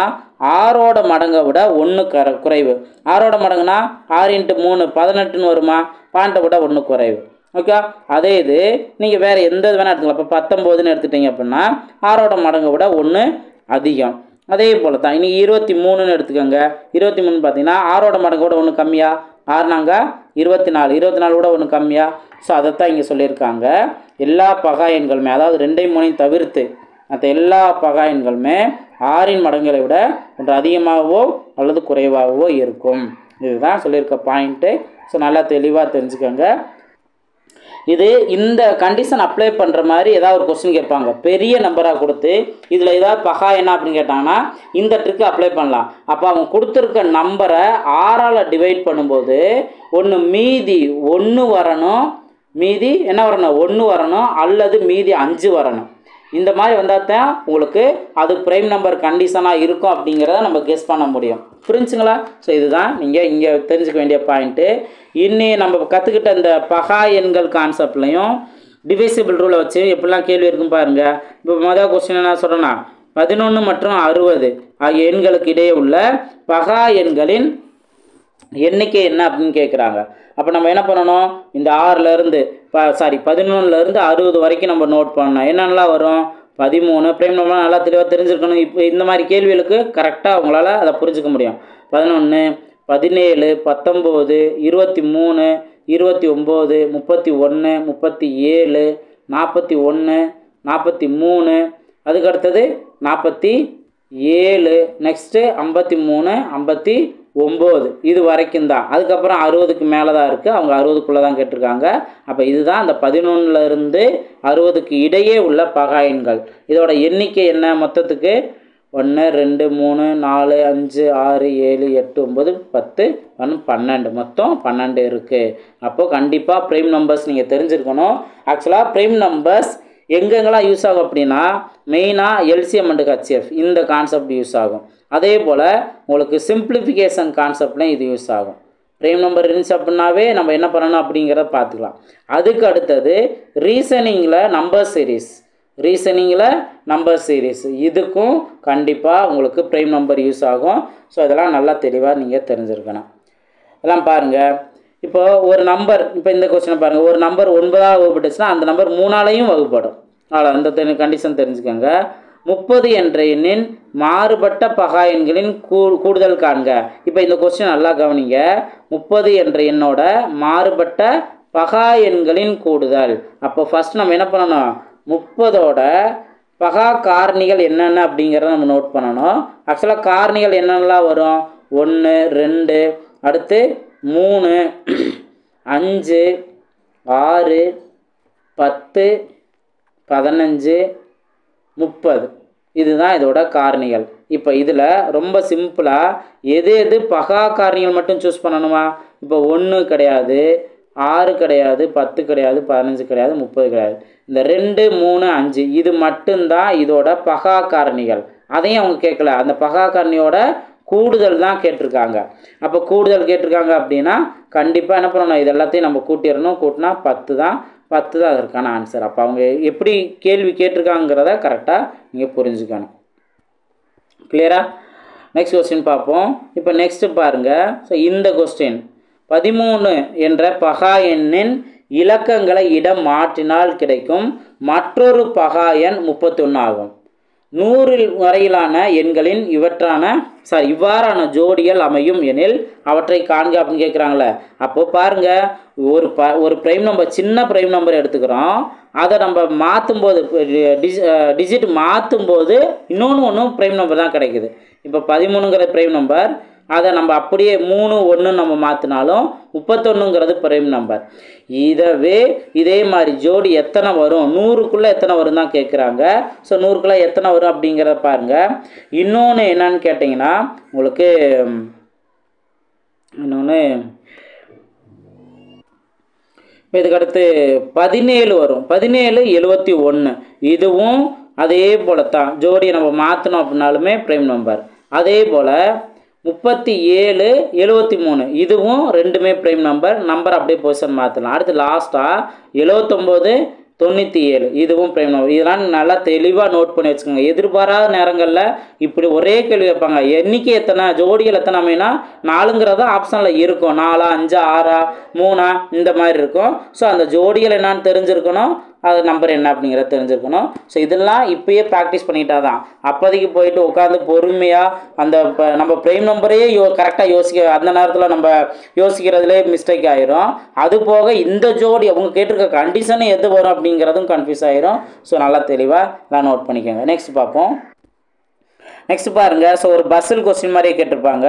Speaker 1: 6ஓட மடங்கை விட 1 குறைவு. 6ஓட மடங்குனா 6 × 3 18ன்னு வருமா? 12 விட 1 குறைவு. ஓகே, அதே இது நீங்கள் வேறு எந்த இது வேணால் எடுத்துக்கலாம். இப்போ 19ன்னு எடுத்துட்டீங்க அப்படின்னா 6ஓட மடங்கை விட 1 அதிகம். அதே போல் தான் இன்றைக்கி 23ன்னு எடுத்துக்கோங்க. 23 பார்த்தீங்கன்னா 6ஓட மடங்கை விட 1 கம்மியா? 6 24, 24 விட 1 கம்மியா? ஸோ அதைத்தான் இங்கே சொல்லியிருக்காங்க. எல்லா பகா எண்களுமே, அதாவது 2ஐயும் 3ஐயும் தவிர்த்து மற்ற எல்லா பகா எண்களுமே 6இன் மடங்களை விட ஒன்று அதிகமாகவோ அல்லது குறைவாகவோ இருக்கும். இதுதான் சொல்லியிருக்க பாயிண்ட்டு. ஸோ நல்லா தெளிவாக தெரிஞ்சுக்கோங்க. இது இந்த கண்டிஷன் அப்ளை பண்ணுற மாதிரி ஏதாவது ஒரு கொஸ்டின் கேட்பாங்க, பெரிய நம்பராக கொடுத்து இதில் ஏதாவது பகா என்ன அப்படின்னு கேட்டாங்கன்னா இந்த ட்ரிக்கு அப்ளை பண்ணலாம். அப்போ அவங்க கொடுத்துருக்க நம்பரை 6ஆல் டிவைட் பண்ணும்போது ஒன்று மீதி 1 வரணும், மீதி என்ன வரணும் 1 வரணும், அல்லது மீதி 5 வரணும். இந்த மாதிரி வந்தால் தான் உங்களுக்கு அது ப்ரைம் நம்பர் கண்டிஷனாக இருக்கும் அப்படிங்கிறத நம்ம கெஸ் பண்ண முடியும். புரிஞ்சுங்களா? ஸோ இதுதான் நீங்கள் இங்கே தெரிஞ்சுக்க வேண்டிய பாயிண்ட்டு. இன்னும் நம்ம கற்றுக்கிட்ட இந்த பகா எண்கள் கான்செப்ட்லையும் டிவைசிபிள் ரூலை வச்சு எப்படிலாம் கேள்வி இருக்கும் பாருங்கள். இப்போ மொதல் கொஸ்டின் என்ன சொல்கிறேன்னா 11 மற்றும் 60 ஆகிய எண்களுக்கு இடையே உள்ள பகா எண்களின் எண்ணிக்கை என்ன அப்படின்னு கேட்குறாங்க. அப்போ நம்ம என்ன பண்ணணும், இந்த 11லேருந்து 60 வரைக்கும் நம்ம நோட் பண்ணணும். என்னென்னலாம் வரும், 13 ப்ரைம் நம்பர்லாம் நல்லா தெளிவாக தெரிஞ்சிருக்கணும். இப்போ இந்த மாதிரி கேள்விகளுக்கு கரெக்டாக அவங்களால அதை புரிஞ்சுக்க முடியும். 11, 17, 19, 23, 29, 31, 37, 41, 43, அதுக்கடுத்தது 47, நெக்ஸ்ட்டு 53, 59 இது வரைக்கும் தான். அதுக்கப்புறம் 60க்கு மேலே தான் இருக்குது. அவங்க 60க்குள்ளே தான் கேட்டிருக்காங்க. அப்போ இதுதான் அந்த 11லேருந்து 60க்கு இடையே உள்ள பகா எண்கள். இதோட எண்ணிக்கை என்ன மொத்தத்துக்கு 1 2 3 4 5 6 7 8 9 10 12 மொத்தம் 12 இருக்குது. அப்போது கண்டிப்பாக ப்ரைம் நம்பர்ஸ் நீங்கள் தெரிஞ்சிருக்கணும். ஆக்சுவலாக ப்ரைம் நம்பர்ஸ் எங்கெங்கெல்லாம் யூஸ் ஆகும் அப்படின்னா மெயினாக எல்சிஎம் அண்ட் ஹெச்எஃப் இந்த கான்செப்ட் யூஸ் ஆகும். அதே போல் உங்களுக்கு சிம்பிளிஃபிகேஷன் கான்செப்ட்லையும் இது யூஸ் ஆகும். ப்ரைம் நம்பர் இருந்துச்சு அப்படின்னாவே நம்ம என்ன பண்ணணும் அப்படிங்கிறத பார்த்துக்கலாம். அதுக்கு அடுத்தது ரீசனிங்கில் நம்பர் சீரீஸ் இதுக்கும் கண்டிப்பாக உங்களுக்கு ப்ரைம் நம்பர் யூஸ் ஆகும். ஸோ இதெல்லாம் நல்லா தெளிவாக நீங்கள் தெரிஞ்சுருக்கணும். இதெல்லாம் பாருங்கள். இப்போ ஒரு நம்பர், இப்போ இந்த கொஸ்டினை பாருங்கள், ஒரு நம்பர் 9ஆல் வகுப்பட்டுச்சுன்னா அந்த நம்பர் 3ஆலையும் வகுப்படும். அவ்வளோ அந்த கண்டிஷன் தெரிஞ்சுக்கோங்க. 30 என்ற எண்ணின் மாறுபட்ட பகா எண்களின் கூடுதல் காண்க. இப்போ இந்த கொஸ்டின் நல்லா கவனிங்க. 30 என்ற எண்ணோட மாறுபட்ட பகா எண்களின் கூடுதல். அப்போ ஃபஸ்ட் நம்ம என்ன பண்ணணும், 30ஓட பகா காரணிகள் என்னென்ன அப்படிங்கிறத நம்ம நோட் பண்ணணும். ஆக்சுவலாக காரணிகள் என்னென்னலாம் வரும், 1 2 அடுத்து 3 5 6 10 15 30 இதுதான் இதோட காரணிகள். இப்போ இதில் ரொம்ப சிம்பிளாக எது பகா காரணிகள் மட்டும் சூஸ் பண்ணணுமா. இப்போ 1 கிடையாது, 6 கிடையாது, 10 கிடையாது, 15 கிடையாது, 30 கிடையாது. இந்த 2 3 5 இது மட்டும்தான் இதோட பகா காரணிகள். அதையும் அவங்க கேட்கல, அந்த பகா காரணியோட கூடுதல் தான் கேட்டிருக்காங்க. அப்போ கூடுதல் கேட்டிருக்காங்க அப்படின்னா கண்டிப்பாக என்ன பண்ணணும், இது எல்லாத்தையும் நம்ம கூட்டிடணும். கூட்டினா 10 தான் அதற்கான ஆன்சர். அப்போ அவங்க எப்படி கேள்வி கேட்டிருக்காங்கிறத கரெக்டாக நீங்கள் புரிஞ்சுக்கணும். கிளியரா? நெக்ஸ்ட் கொஸ்டின் பார்ப்போம். இப்போ நெக்ஸ்ட்டு பாருங்கள். ஸோ இந்த கொஸ்டின் 13 என்ற பகா எண்ணின் இலக்கங்களை இடம் மாற்றினால் கிடைக்கும் மற்றொரு பகா எண் 31 ஆகும். 100 வரையிலான எண்களின் இவ்வாறான ஜோடிகள் அமையும் எனில் அவற்றை காண்க அப்படின்னு கேட்குறாங்களே. அப்போ பாருங்கள், ஒரு ப்ரைம் நம்பர், சின்ன ப்ரைம் நம்பர் எடுத்துக்கிறோம். அதை நம்ம மாற்றும்போது டிஜிட் மாற்றும்போது ஒன்றும் ப்ரைம் நம்பர் தான் கிடைக்குது. இப்போ 13ங்கிற ப்ரைம் நம்பர், அதை நம்ம அப்படியே 3 1 நம்ம மாற்றினாலும் 31ங்கிறது ப்ரைம் நம்பர். இதே மாதிரி ஜோடி எத்தனை வரும், 100க்குள்ளே எத்தனை வரும் தான் கேட்குறாங்க. ஸோ 100க்குள்ளே எத்தனை வரும் அப்படிங்கிறத பாருங்கள். இன்னொன்று என்னன்னு கேட்டிங்கன்னா உங்களுக்கு இதுக்கடுத்து 17 வரும். 17 71 இதுவும் அதே போல் தான். ஜோடியை நம்ம மாற்றணும் அப்படின்னாலுமே ப்ரைம் நம்பர். அதே போல் 37 73 இதுவும் ரெண்டுமே ப்ரைம் நம்பர் அப்படியே பொசிஷன் மாற்றலாம். அடுத்து லாஸ்ட்டாக 79 97 இதுவும் ப்ரைம் நம்பர். இதெல்லாம் நல்லா தெளிவாக நோட் பண்ணி வச்சுக்கோங்க. எதிர்பாராத நேரங்களில் இப்படி ஒரே கேள்வி வைப்பாங்க, எண்ணிக்கை எத்தனை, ஜோடிகள் எத்தனை அப்படின்னா 4ங்கிறத ஆப்ஷனில் இருக்கும். 4 5 6 3 இந்த மாதிரி இருக்கும். ஸோ அந்த ஜோடிகள் என்னான்னு தெரிஞ்சிருக்கணும், அது நம்பர் என்ன அப்படிங்கிறத தெரிஞ்சிருக்கணும். ஸோ இதெல்லாம் இப்போயே ப்ராக்டிஸ் பண்ணிட்டா தான் அப்போதைக்கு போயிட்டு உட்காந்து பொறுமையாக அந்த நம்ம ப்ரைம் நம்பரே கரெக்டாக அந்த நேரத்தில் நம்ம யோசிக்கிறதுலே மிஸ்டேக் ஆயிரும். அது போக இந்த ஜோடி அவங்க கேட்டிருக்க கண்டிஷன் எது வரும் அப்படிங்கிறதும் கன்ஃபியூஸ் ஆயிரும். ஸோ நல்லா தெளிவாக நான் நோட் பண்ணிக்கோங்க. நெக்ஸ்ட் பார்ப்போம். நெக்ஸ்ட் பாருங்கள். ஸோ ஒரு பஸ்ஸில் கொஸ்டின் மாதிரியே கேட்டிருப்பாங்க.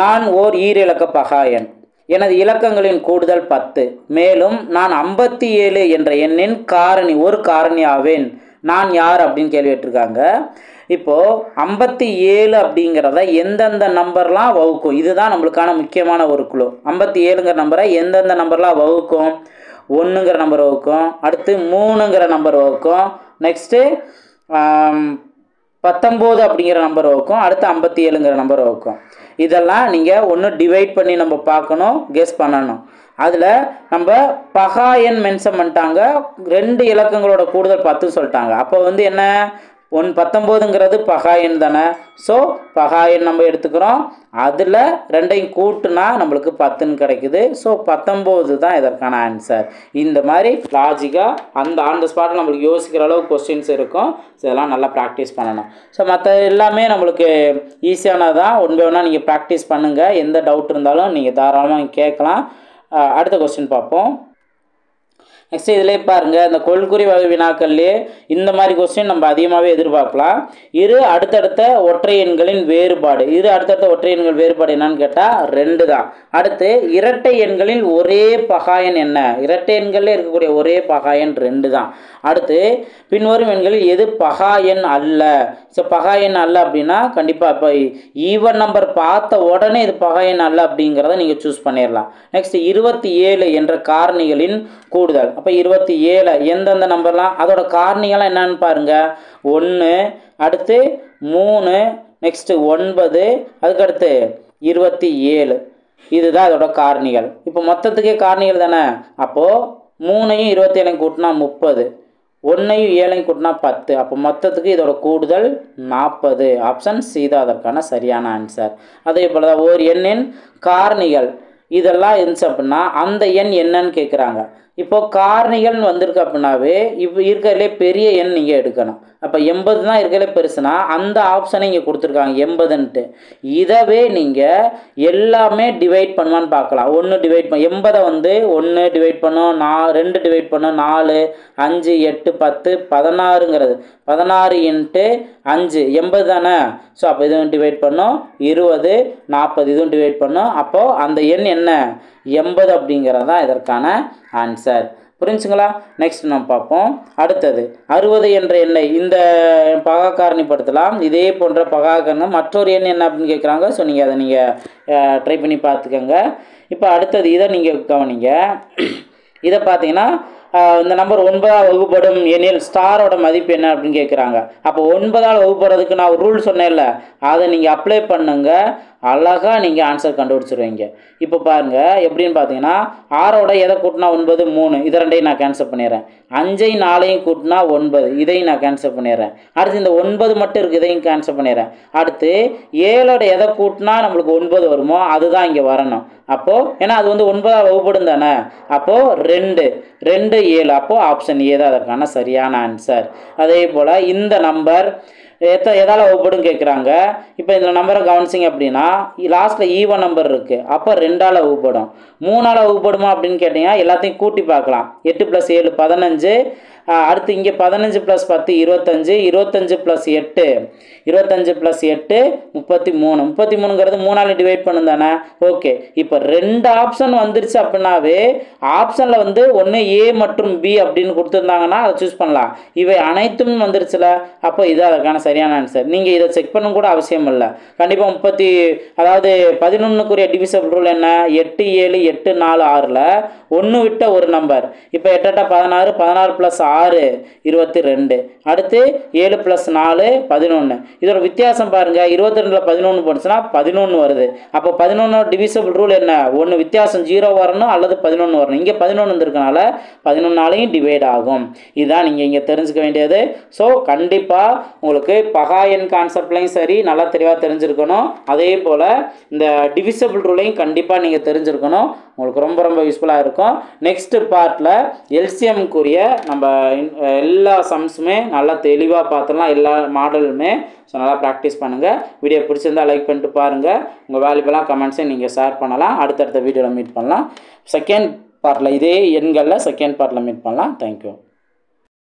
Speaker 1: நான் ஓர் ஈரிலக்க பகா எண், எனது இலக்கங்களின் கூடுதல் 10, மேலும் நான் 57 என்ற எண்ணின் ஒரு காரணி ஆவேன், நான் யார் அப்படின்னு கேள்வி கேட்டிருக்காங்க. இப்போது 57 அப்படிங்கிறத எந்தெந்த நம்பர்லாம் வகுக்கும், இதுதான் நம்மளுக்கான முக்கியமான ஒரு குழு. 57ங்கிற நம்பரை எந்தெந்த நம்பர்லாம் வகுக்கும், 1ங்கிற நம்பர் வகுக்கும், அடுத்து 3ங்கிற நம்பர் வகுக்கும், நெக்ஸ்ட்டு 19 அப்படிங்கிற நம்பர் வகுக்கும், அடுத்து 57ங்கிற நம்பர் வகுக்கும். இதெல்லாம் நீங்கள் ஒன்று டிவைட் பண்ணி நம்ம பார்க்கணும், கெஸ் பண்ணணும். அதில் நம்ம பகா எண் மென்ஷன் பண்ணிட்டாங்க, 2 இலக்கங்களோட கூடுதல் 10 சொல்லிட்டாங்க. அப்போ வந்து என்ன 19ங்கிறது பகா எண் தானே. ஸோ பகா எண் நம்ம எடுத்துக்கிறோம், அதில் 2ஐயும் கூட்டுனா நம்மளுக்கு 10ன்னு கிடைக்குது. ஸோ 19 தான் இதற்கான ஆன்சர். இந்த மாதிரி லாஜிக்காக ஆன் த ஸ்பாட்டில் நம்மளுக்கு யோசிக்கிற அளவுக்கு கொஸ்டின்ஸ் இருக்கும். ஸோ இதெல்லாம் நல்லா ப்ராக்டிஸ் பண்ணணும். ஸோ மற்ற எல்லாமே நம்மளுக்கு ஈஸியானது தான். ஒன் பை ஒன்னாக நீங்கள் ப்ராக்டிஸ் பண்ணுங்கள். எந்த டவுட் இருந்தாலும் நீங்கள் தாராளமாக கேட்கலாம். அடுத்த கொஸ்டின் பார்ப்போம். நெக்ஸ்ட் இதிலே பாருங்கள், இந்த கொள்குறி வகை வினாக்கள்லேயே இந்த மாதிரி கொஸ்டின் நம்ம அதிகமாகவே எதிர்பார்க்கலாம். இரு அடுத்தடுத்த ஒற்றை எண்களின் வேறுபாடு. அடுத்தடுத்த ஒற்றை எண்கள் வேறுபாடு என்னன்னு கேட்டால் 2 தான். அடுத்து இரட்டை எண்களில் ஒரே பகா எண் என்ன? இரட்டை எண்களில் இருக்கக்கூடிய ஒரே பகா எண் 2 தான். அடுத்து பின்வரும் எண்களில் எது பகா எண் அல்ல? ஸோ பகா எண் அல்ல அப்படின்னா கண்டிப்பாக இப்போ ஈவன் நம்பர் பார்த்த உடனே இது பகா எண் அல்ல அப்படிங்கிறத நீங்கள் சூஸ் பண்ணிடலாம். நெக்ஸ்ட் 27 என்ற காரணிகளின் கூடுதல். அப்போ 27 எந்தெந்த நம்பர்லாம், அதோட காரணிகள்லாம் என்னன்னு பாருங்கள். 1, அடுத்து 3, நெக்ஸ்ட்டு 9, அதுக்கடுத்து 27. இதுதான் அதோட காரணிகள். இப்போ மொத்தத்துக்கே காரணிகள் தானே. அப்போது 3ஐயும் 27ஐயும் கூட்டினா 30, 1ஐயும் 7ஐயும் கூட்டினா 10. அப்போ மொத்தத்துக்கு இதோட கூடுதல் 40. ஆப்ஷன் சி தான் அதற்கான சரியான ஆன்சர். அதே போல் தான் ஒரு எண்ணின் காரணிகள் இதெல்லாம் இருந்துச்சு அப்படின்னா அந்த எண் என்னன்னு கேட்குறாங்க. இப்போது காரணிகள்னு வந்திருக்கு அப்படின்னாவே இப்போ இருக்கிறதுலே பெரிய எண் நீங்கள் எடுக்கணும். அப்போ 80 தான் இருக்கிறதுலே பெருசுனா அந்த ஆப்ஷனை இங்கே கொடுத்துருக்காங்க 80ன்ட்டு. இதவே நீங்கள் எல்லாமே டிவைட் பண்ணுவான்னு பார்க்கலாம். 1 டிவைட் 80 வந்து 1 டிவைட் பண்ணும், 2 டிவைட் பண்ணும், 4, 5, 8, 10, 16ங்கிறது 16 × 5 80 தானே. ஸோ அப்போ இதுவும் டிவைட் பண்ணும், 20, 40 இதுவும் டிவைட் பண்ணும். அப்போது அந்த எண் என்ன 80 அப்படிங்கிறது தான் இதற்கான ஆன்சர். புரிஞ்சுங்களா? நெக்ஸ்ட் நம்ம பார்ப்போம். அடுத்தது 60 என்ற எண்ணை இந்த பகா காரணிப்படுத்தலாம். இதே போன்ற பகா காரணி மற்றொரு எண் என்ன அப்படின்னு கேட்குறாங்க. ஸோ நீங்கள் அதை நீங்கள் ட்ரை பண்ணி பார்த்துக்கோங்க. இப்போ அடுத்தது இதை நீங்கள் கவனிங்க. இதை பார்த்தீங்கன்னா இந்த நம்பர் 9ஆல் வகுப்படும் எனில் ஸ்டாரோட மதிப்பு என்ன அப்படின்னு கேட்குறாங்க. அப்போ 9ஆல் வகுப்படுறதுக்கு நான் ஒரு ரூல் சொன்னேன்ல, அதை நீங்கள் அப்ளை பண்ணுங்கள், அழகாக நீங்கள் ஆன்சர் கண்டுபிடிச்சிருவீங்க. இப்போ பாருங்கள் எப்படின்னு பார்த்தீங்கன்னா 6ஓட எதை கூட்டினா 9, 3 இதை 2ஐயும் நான் கேன்சல் பண்ணிடுறேன். 5ஐயும் 4ஐயும் கூட்டினா 9 இதையும் நான் கேன்சல் பண்ணிடுறேன். அடுத்து இந்த 9 மட்டும் இருக்குது, இதையும் கேன்சல் பண்ணிடுறேன். அடுத்து 7ஓட எதை கூட்டினா நம்மளுக்கு 9 வருமோ அதுதான் இங்கே வரணும். அப்போது ஏன்னா அது வந்து 9ஆல் வகுப்படும் தானே. அப்போது 2, 7. அப்போது ஆப்ஷன் ஏ தான் அதற்கான சரியான ஆன்சர். அதே போல் இந்த நம்பர் எதால் வகுப்படும் கேட்குறாங்க. இப்போ இந்த நம்பரை கவனிச்சிங்க அப்படின்னா லாஸ்ட்டில் ஈவன் நம்பர் இருக்குது. அப்போ 2ஆல் வகுப்படும். 3ஆல் வகுப்படுமா அப்படின்னு கேட்டிங்கன்னா எல்லாத்தையும் கூட்டி பார்க்கலாம். 8 + 7 15. அடுத்து இங்கே 15 + 10 25, 25 + 8 25 + 8 33. 33ங்கிறது 3ஆல் டிவைட் பண்ணும் தானே. ஓகே, இப்போ 2 ஆப்ஷன் வந்துருச்சு அப்படின்னாவே ஆப்ஷனில் வந்து ஒன்று ஏ மற்றும் பி அப்படின்னு கொடுத்துருந்தாங்கன்னா அதை சூஸ் பண்ணலாம். இவை அனைத்தும் வந்துருச்சுல, அப்போ இது அதற்கான சரியான ஆன்சர். நீங்கள் இதை செக் பண்ண கூட அவசியம் இல்லை. கண்டிப்பாக அதாவது 11க்குரிய டிவிசபிள் ரூல் என்ன? 8, 7, 8, 4, 6ல் 1 விட்ட ஒரு நம்பர். இப்போ 8 8 16, 16 + 6 22. அடுத்து 7 + 4 11. இதோட வித்தியாசம் பாருங்கள், 22ல் 11 போனுச்சுன்னா 11 வருது. அப்போ 11 டிவிசபிள் ரூல் என்ன? 1 வித்தியாசம் 0 வரணும் அல்லது 11 வரணும். இங்கே 11 வந்திருக்கனால 11ஆலையும் டிவைட் ஆகும். இதுதான் நீங்கள் இங்கே தெரிஞ்சுக்க வேண்டியது. ஸோ கண்டிப்பாக உங்களுக்கு பகா எண் கான்செப்ட்லையும் சரி நல்லா தெளிவாக தெரிஞ்சிருக்கணும். அதே போல் இந்த டிவிசபிள் ரூலையும் கண்டிப்பாக நீங்கள் தெரிஞ்சிருக்கணும். உங்களுக்கு ரொம்ப ரொம்ப யூஸ்ஃபுல்லாக இருக்கும். நெக்ஸ்ட் பார்ட்டில் எல்சிஎம்க்குரிய நம்ம எல்லா சம்ஸுமே நல்லா தெளிவாக பார்த்துடலாம், எல்லா மாடலுமே. ஸோ நல்லா ப்ராக்டிஸ் பண்ணுங்கள். வீடியோ பிடிச்சிருந்தால் லைக் பண்ணிட்டு பாருங்கள். உங்கள் வேல்யூபலாக கமெண்ட்ஸை நீங்கள் ஷேர் பண்ணலாம். அடுத்தடுத்த வீடியோவில் மீட் பண்ணலாம். செகண்ட் பார்ட்டில் இதே எண்களில் செகண்ட் பார்ட்டில் மீட் பண்ணலாம். தேங்க்யூ.